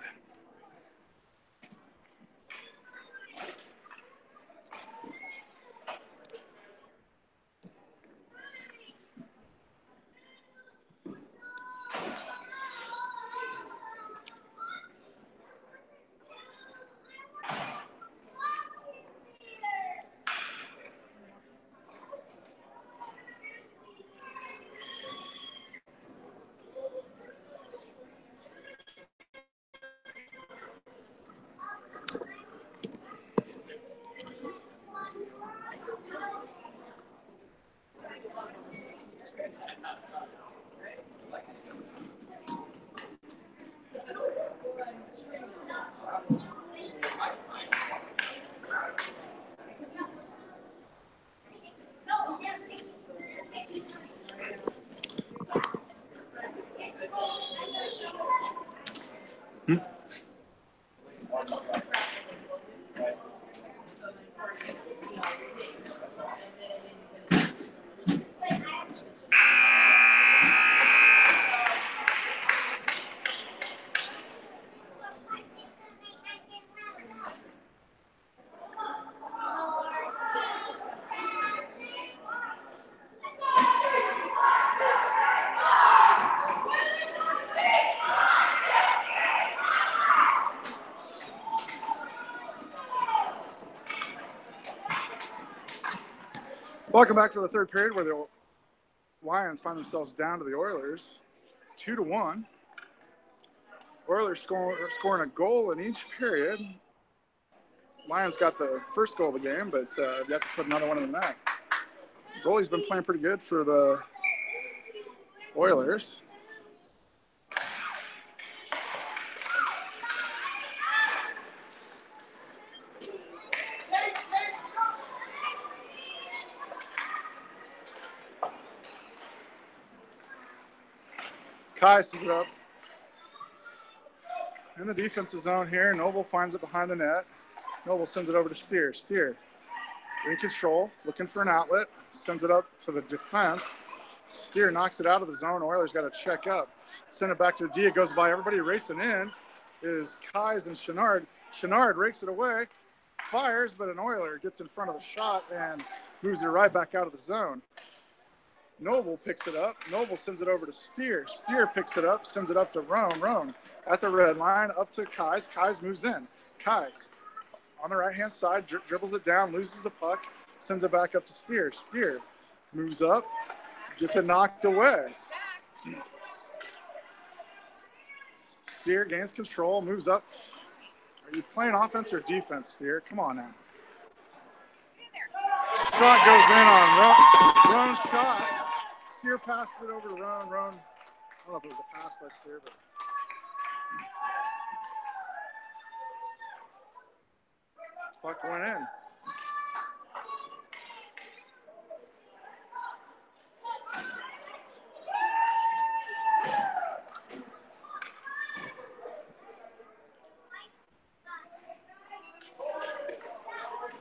[SPEAKER 1] Welcome back to the third period where the Lions find themselves down to the Oilers, 2-1. Oilers scoring a goal in each period. Lions got the first goal of the game, but you have to put another one in the net. Goalie's been playing pretty good for the Oilers. Kai sends it up in the defensive zone here. Noble finds it behind the net. Noble sends it over to Steer. Steer in control, looking for an outlet. Sends it up to the defense. Steer knocks it out of the zone. Oilers got to check up. Send it back to the D. It goes by. Everybody racing in is Kais and Chenard. Chenard rakes it away, fires, but an Oiler gets in front of the shot and moves it right back out of the zone. Noble picks it up. Noble sends it over to Steer. Steer picks it up, sends it up to Roan. Roan at the red line, up to Kais. Kais moves in. Kais on the right-hand side, dribbles it down, loses the puck, sends it back up to Steer. Steer moves up, gets it knocked away. Steer gains control, moves up. Are you playing offense or defense, Steer? Come on now. Shot goes in on Roan's shot. Steer passes it over to Roan. Roan, I don't know if it was a pass by Steer, but puck went in.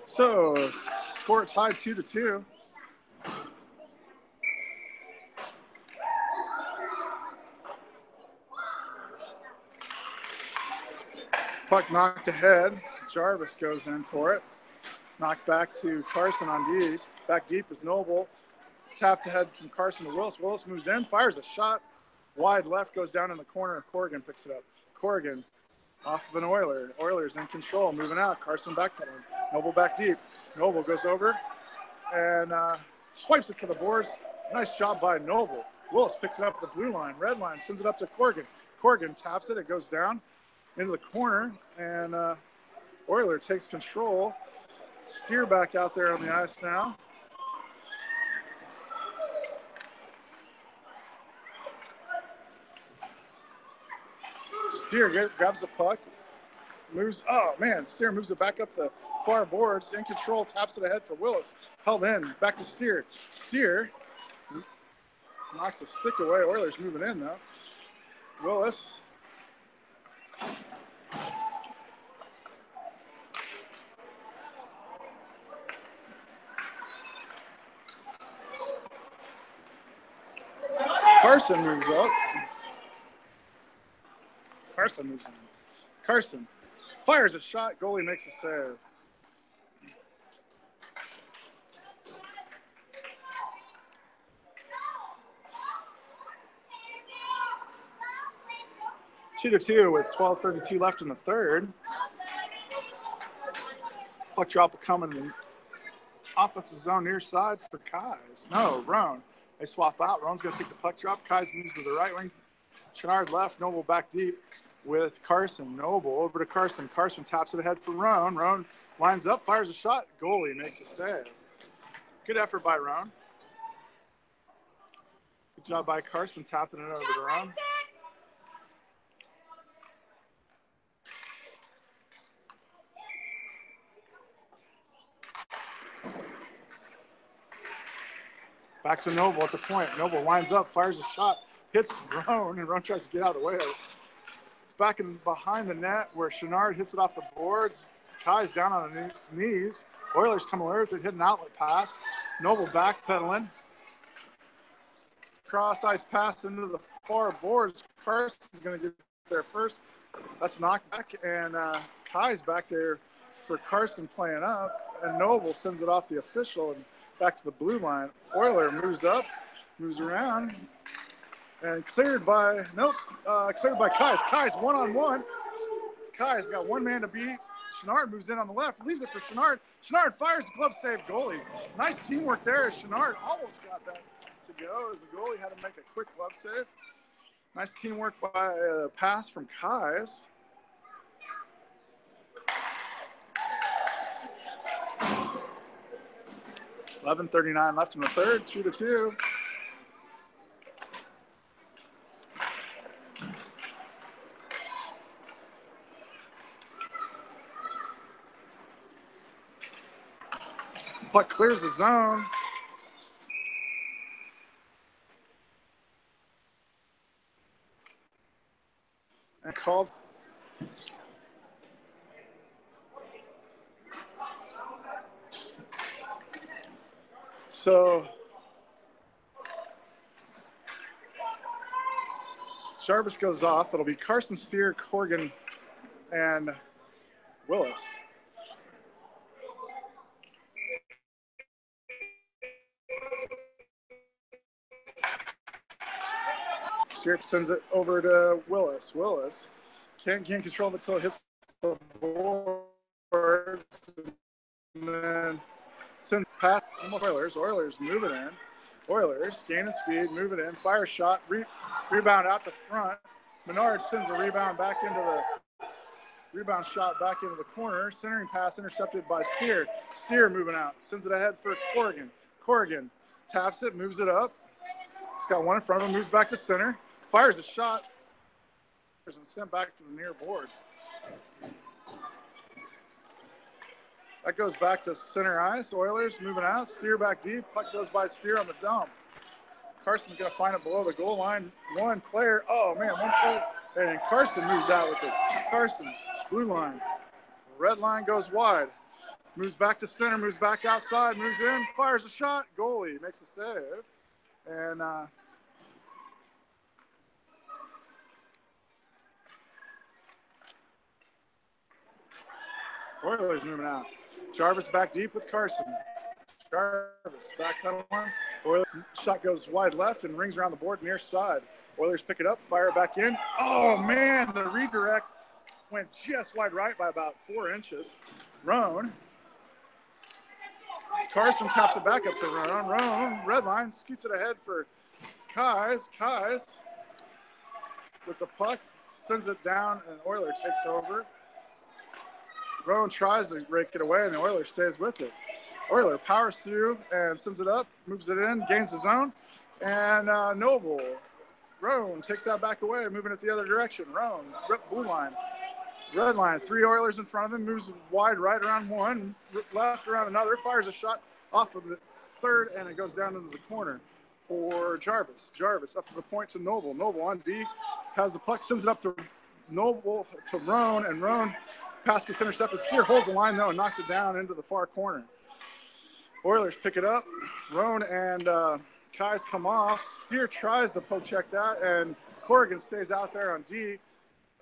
[SPEAKER 1] So, score tied 2-2. Puck knocked ahead. Jarvis goes in for it. Knocked back to Carson on D. Back deep is Noble. Tapped ahead from Carson to Willis. Willis moves in, fires a shot. Wide left, goes down in the corner. Corrigan picks it up. Corrigan off of an Oiler. Oilers in control, moving out. Carson backpedaling. Noble back deep. Noble goes over and swipes it to the boards. Nice job by Noble. Willis picks it up at the blue line. Red line sends it up to Corrigan. Corrigan taps it. It goes down into the corner, and Oiler takes control. Steer back out there on the ice now. Steer grabs the puck, moves. Oh man, Steer moves it back up the far boards, in control, taps it ahead for Willis. Held in, back to Steer. Steer knocks the stick away. Oilers moving in though. Willis. Carson moves up. Carson moves in. Carson fires a shot. Goalie makes a save. Two to two with 12:32 left in the third. Puck drop coming in the offensive zone near side for Kais. No, Roan. They swap out. Roan's going to take the puck drop. Kais moves to the right wing. Chenard left. Noble back deep with Carson. Noble over to Carson. Carson taps it ahead for Roan. Roan lines up, fires a shot. Goalie makes a save. Good effort by Roan. Good job by Carson tapping it over to Roan. Back to Noble at the point. Noble lines up, fires a shot, hits Roan, and Roan tries to get out of the way. It's back in behind the net where Chenard hits it off the boards. Kai's down on his knees. Oilers come away with it, hit an outlet pass. Noble backpedaling. Cross-ice pass into the far boards. Carson's going to get there first. That's knocked back, and Kai's back there for Carson playing up, and Noble sends it off the official and back to the blue line. Oiler moves up, moves around, and cleared by Kais. Kais one-on-one. Kais got one man to beat. Chenard moves in on the left, leaves it for Chenard. Chenard fires the glove save goalie. Nice teamwork there as Chenard almost got that to go as the goalie had to make a quick glove save. Nice teamwork by a pass from Kais. .11:39 left in the third, 2-2. Puck clears the zone. And called. So Jarvis goes off. It'll be Carson, Steer, Corrigan, and Willis. Steer sends it over to Willis. Willis can't control it until it hits the boards. And then sends past almost Oilers. Oilers move it in. Oilers gaining speed, move it in. Fire shot, rebound out to front. Menard sends a rebound back into the rebound shot back into the corner. Centering pass intercepted by Steer. Steer moving out, sends it ahead for Corrigan. Corrigan taps it, moves it up. He's got one in front of him, moves back to center, fires a shot, and sent back to the near boards. That goes back to center ice. Oilers moving out. Steer back deep. Puck goes by Steer on the dump. Carson's going to find it below the goal line. One player. Oh, man, one player. And Carson moves out with it. Carson, blue line. Red line goes wide. Moves back to center. Moves back outside. Moves in. Fires a shot. Goalie makes a save. And Oilers moving out. Jarvis back deep with Carson. Jarvis back pedal one. Oilers shot goes wide left and rings around the board near side. Oilers pick it up, fire it back in. Oh man, the redirect went just wide right by about 4 inches. Roan. Carson taps it back up to Roan. Roan, red line, scoots it ahead for Kais. Kais with the puck, sends it down, and Oiler takes over. Rowan tries to break it away, and the Oiler stays with it. Oiler powers through and sends it up, moves it in, gains the zone, and Noble. Rowan takes that back away, moving it the other direction. Rowan, blue line, red line, 3 Oilers in front of him, moves wide right around one, left around another, fires a shot off of the third, and it goes down into the corner for Jarvis. Jarvis up to the point to Noble. Noble on D, has the puck, sends it up to Noble, to Roan, and Roan pass gets intercepted. Steer holds the line, though, and knocks it down into the far corner. Oilers pick it up. Roan and Kais come off. Steer tries to poke check that, and Corrigan stays out there on D.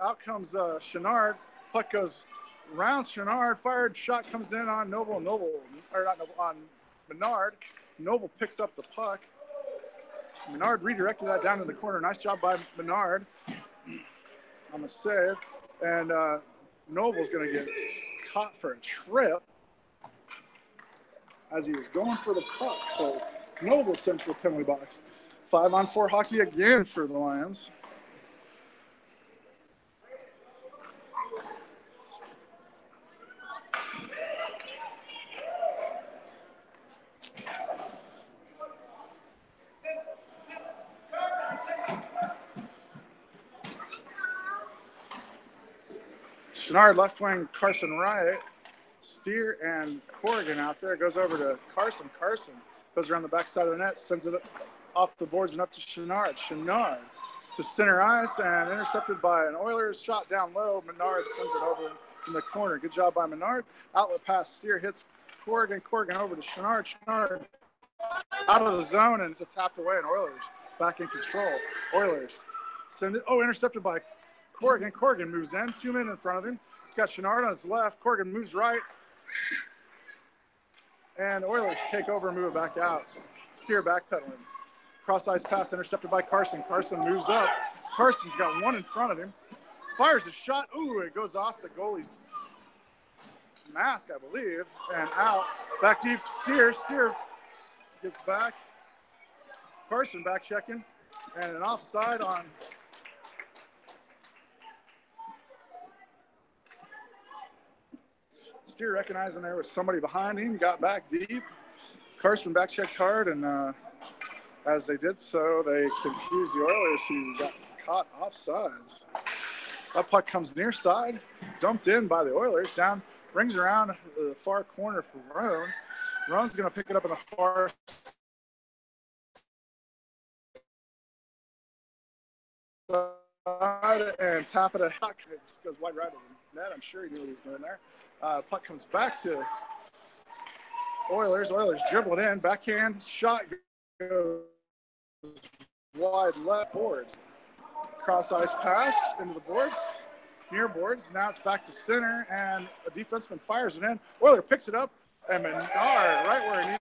[SPEAKER 1] Out comes Chenard. Puck goes rounds Chenard. Fired shot comes in on Noble. Or not Noble, on Menard. Noble picks up the puck. Menard redirected that down in the corner. Nice job by Menard on the save. And Noble's going to get caught for a trip as he was going for the puck. So Noble sent for the penalty box. 5-on-4 hockey again for the Lions. Chenard left wing, Carson right. Steer and Corrigan out there. Goes over to Carson. Carson goes around the backside of the net, sends it off the boards and up to Chenard. Chenard to center ice and intercepted by an Oilers shot down low. Menard sends it over in the corner. Good job by Menard. Outlet pass. Steer hits Corrigan. Corrigan over to Chenard. Chenard out of the zone, and it's tapped away, and Oilers back in control. Oilers send it. Oh, intercepted by Corrigan. Corrigan moves in. 2 men in front of him. He's got Chenard on his left. Corrigan moves right. And Oilers take over and move it back out. Steer backpedaling. Cross ice pass intercepted by Carson. Carson moves up. Carson's got one in front of him. Fires a shot. Ooh, it goes off the goalie's mask, I believe, and out. Back deep, Steer gets back. Carson back checking, and an offside on Steer, recognizing there was somebody behind him, got back deep. Carson back checked hard, and as they did so, they confused the Oilers, who got caught offsides. That puck comes near side, dumped in by the Oilers, down, rings around the far corner for Roan. Roan's going to pick it up in the far side and tap it a puck. It just goes wide right of the net. I'm sure he knew what he was doing there. Puck comes back to Oilers. Oilers dribble it in. Backhand shot goes wide left boards. Cross ice pass into the boards. Near boards. Now it's back to center, and a defenseman fires it in. Oiler picks it up, and Menard right where he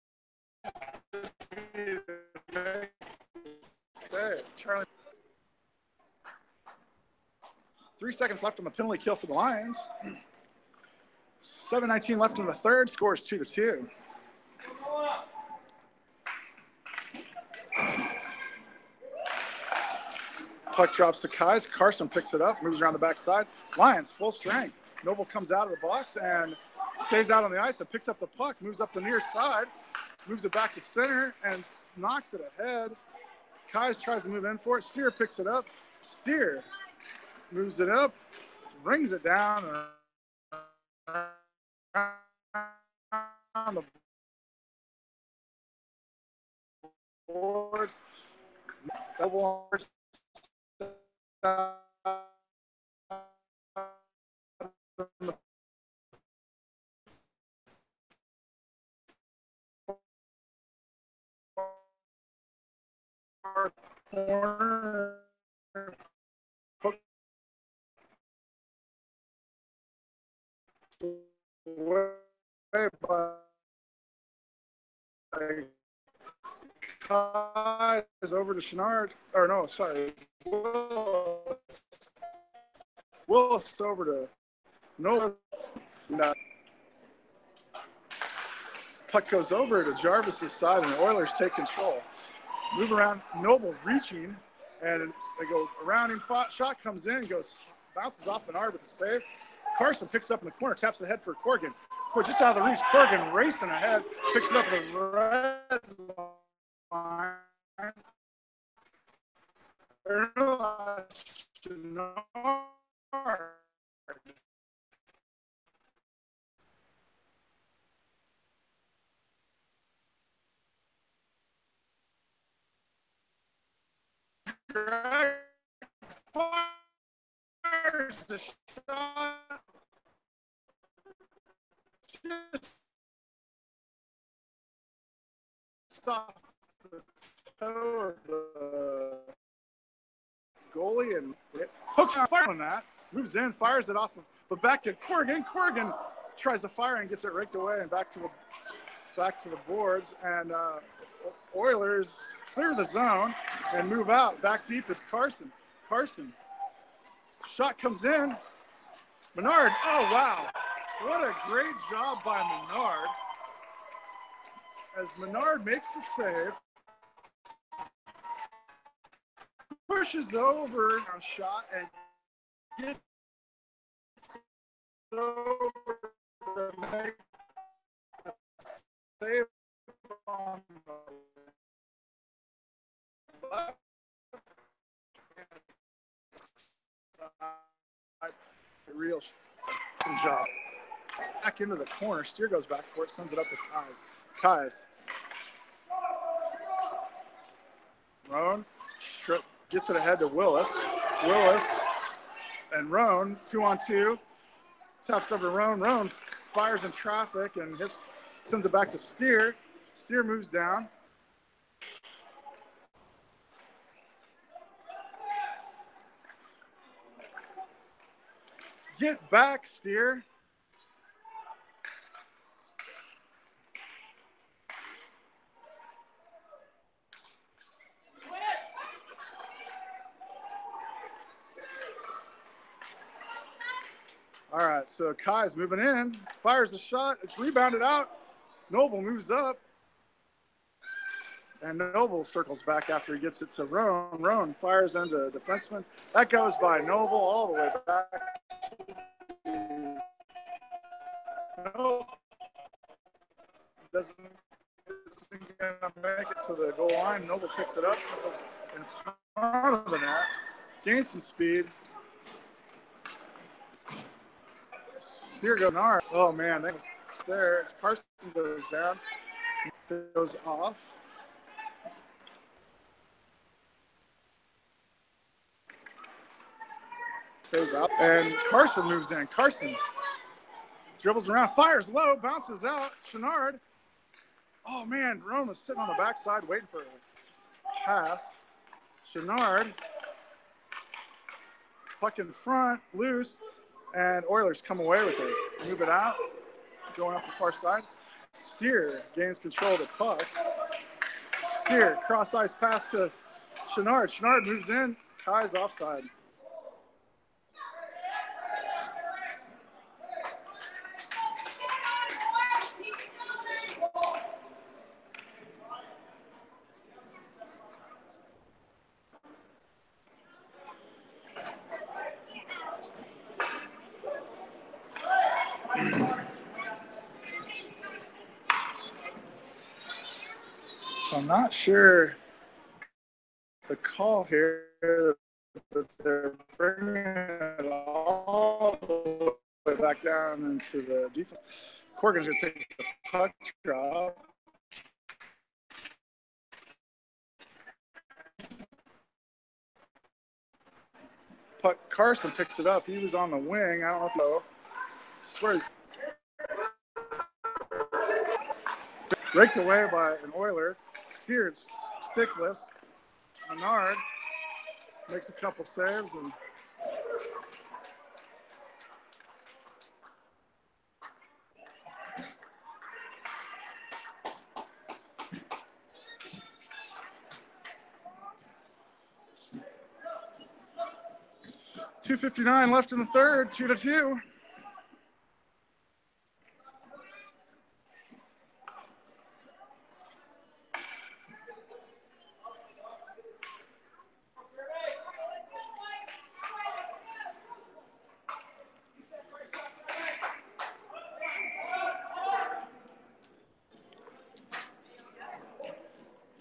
[SPEAKER 1] needs to stay. Charlie. 3 seconds left on the penalty kill for the Lions. 7:19 left in the third. Scores 2-2. Puck drops to Kais. Carson picks it up, moves around the backside. Lions full strength. Noble comes out of the box and stays out on the ice and picks up the puck, moves up the near side, moves it back to center and knocks it ahead. Kais tries to move in for it. Steer picks it up. Steer moves it up, rings it down on the boards. Double corner. Way by Kai is over to Chenard, or no, sorry, Willis over to Nolan. Puck goes over to Jarvis's side, and the Oilers take control. Move around, Noble reaching, and they go around him. Shot comes in, bounces off Menard with the save. Carson picks it up in the corner, taps ahead for Corrigan. Just out of the reach, Corrigan racing ahead, picks it up in the red line. Fires the shot. Stop the toe of the goalie and hooks on fire on that. Moves in, fires it off, but back to Corrigan. Corrigan tries to fire and gets it raked away and back to the boards. And Oilers clear the zone and move out. Back deep is Carson. Carson. Shot comes in. Menard. Oh, wow. What a great job by Menard. As Menard makes the save. Pushes over on shot and gets over to make a save on the left side. Real some job. Back into the corner. Steer goes back for it, sends it up to Kais. Roan gets it ahead to Willis. Willis and Roan, 2-on-2. Taps over Roan. Roan fires in traffic and sends it back to Steer. Steer moves down. Get back, Steer. All right, so Kai's moving in, fires a shot. It's rebounded out. Noble moves up. And Noble circles back after he gets it to Roan. Roan fires into defenseman. That goes by Noble all the way back. Noble isn't going to make it to the goal line. Noble picks it up, circles in front of the net, gains some speed. Steer Gonard. Oh man, that was there. Carson goes down, goes off. Stays up, and Carson moves in. Carson dribbles around, fires low, bounces out. Chenard. Oh man, Roan was sitting on the backside waiting for a pass. Chenard. Puck in front, loose, and Oilers come away with it. Move it out, going up the far side. Steer gains control of the puck. Steer, cross ice pass to Chenard. Chenard moves in. Kai's offside. So I'm not sure the call here, but they're bringing it all the way back down into the defense. Corgan's going to take the puck drop. Puck, Carson picks it up. He was on the wing. I don't know if I swear he's raked away by an Oiler. Steered, stick lifts. Menard makes a couple saves and .259 left in the third, 2-2.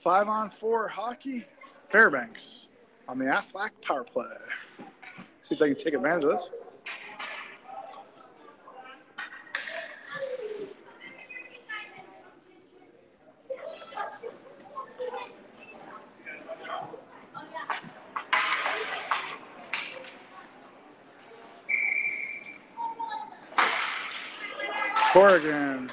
[SPEAKER 1] Five-on-four hockey, Fairbanks on the Aflac power play. See if they can take advantage of this. Corrigan,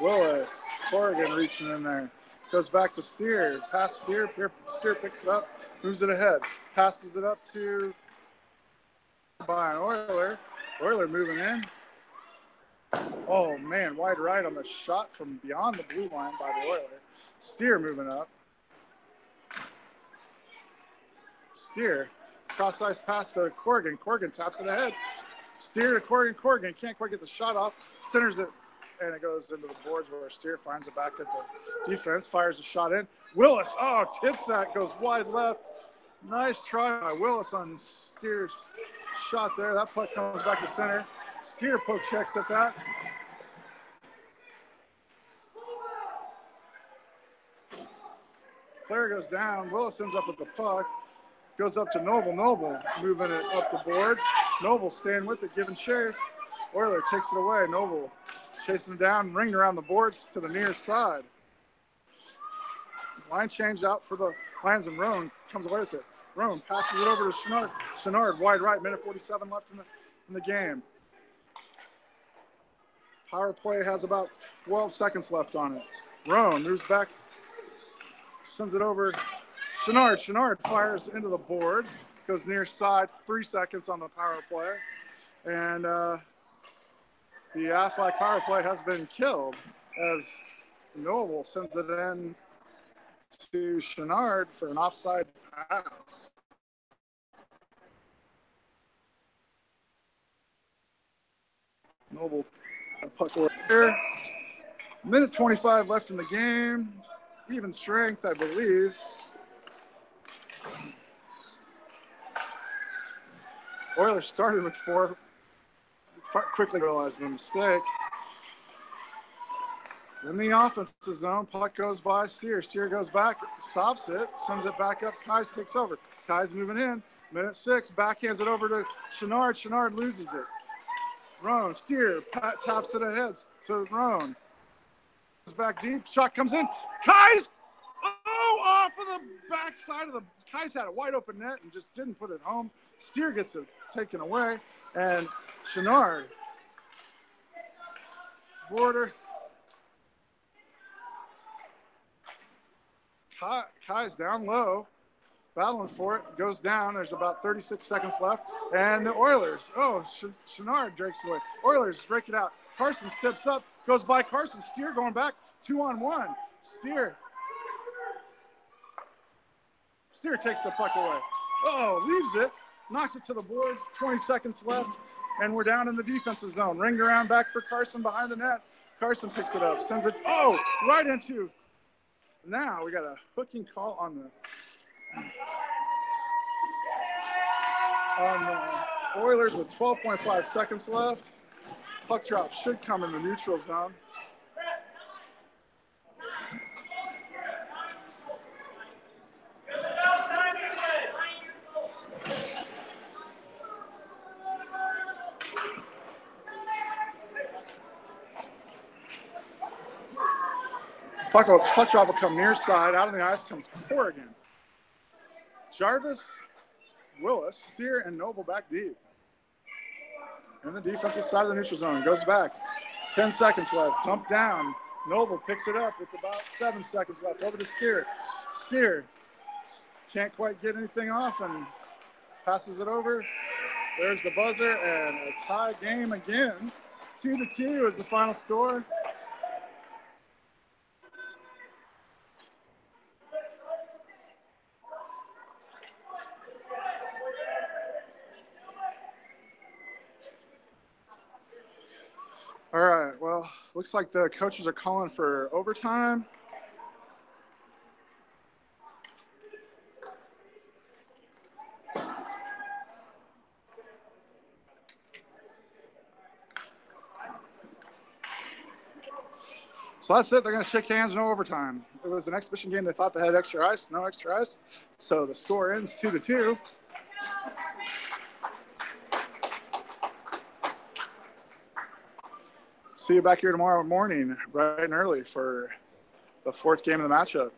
[SPEAKER 1] Willis, Corrigan reaching in there. Goes back to Steer, pass Steer, Steer picks it up, moves it ahead, passes it up to by an Oiler. Oiler moving in. Oh man, wide right on the shot from beyond the blue line by the Oiler. Steer moving up. Steer, cross ice pass to Corrigan. Corrigan taps it ahead. Steer to Corrigan. Corrigan can't quite get the shot off. Centers it, and it goes into the boards where Steer finds it back at the defense. Fires a shot in. Willis, oh, tips that. Goes wide left. Nice try by Willis on Steer's shot there. That puck comes back to center. Steer poke checks at that. Player goes down. Willis ends up with the puck. Goes up to Noble. Noble moving it up the boards. Noble staying with it, giving chase. Oiler takes it away. Noble chasing it down, ringed around the boards to the near side. Line change out for the Lions, and Roan comes away with it. Roan passes it over to Chenard. Chenard wide right, minute 47 left in the game. Power play has about 12 seconds left on it. Roan moves back, sends it over. Chenard. Chenard fires into the boards, goes near side, 3 seconds on the power play. And the Aflac power play has been killed as Noble sends it in to Chenard for an offside pass. Noble puck forward here. Minute 25 left in the game. Even strength, I believe. Oilers started with 4. Quickly realized the mistake. In the offensive zone, puck goes by Steer. Steer goes back, stops it, sends it back up. Kais takes over. Kais moving in. Minute 6, backhands it over to Chenard. Chenard loses it. Roan, Steer, taps it ahead to Roan. Back deep, shot comes in. Kais, off of the backside of the. Kais had a wide open net and just didn't put it home. Steer gets it taken away, and Chenard, border. Kai's down low, battling for it, goes down. There's about 36 seconds left, and the Oilers, Chenard drakes away. Oilers break it out. Carson steps up, goes by Carson. Steer going back, 2-on-1. Steer takes the puck away. Leaves it, knocks it to the boards, 20 seconds left, and we're down in the defensive zone. Ringed around back for Carson behind the net. Carson picks it up, sends it, right into. Now we got a hooking call on the Oilers with 12.5 seconds left. Puck drop should come in the neutral zone. Puck drop will come near side. Out on the ice comes Corrigan. Jarvis, Willis, Steer, and Noble back deep. And the defensive side of the neutral zone goes back. 10 seconds left. Dump down. Noble picks it up with about 7 seconds left. Over to Steer. Steer can't quite get anything off and passes it over. There's the buzzer, and a tie game again. 2-2 is the final score. All right, well, looks like the coaches are calling for overtime. So that's it. They're going to shake hands, no overtime. It was an exhibition game. They thought they had extra ice, no extra ice. So the score ends 2-2. See you back here tomorrow morning, bright and early, for the 4th game of the matchup.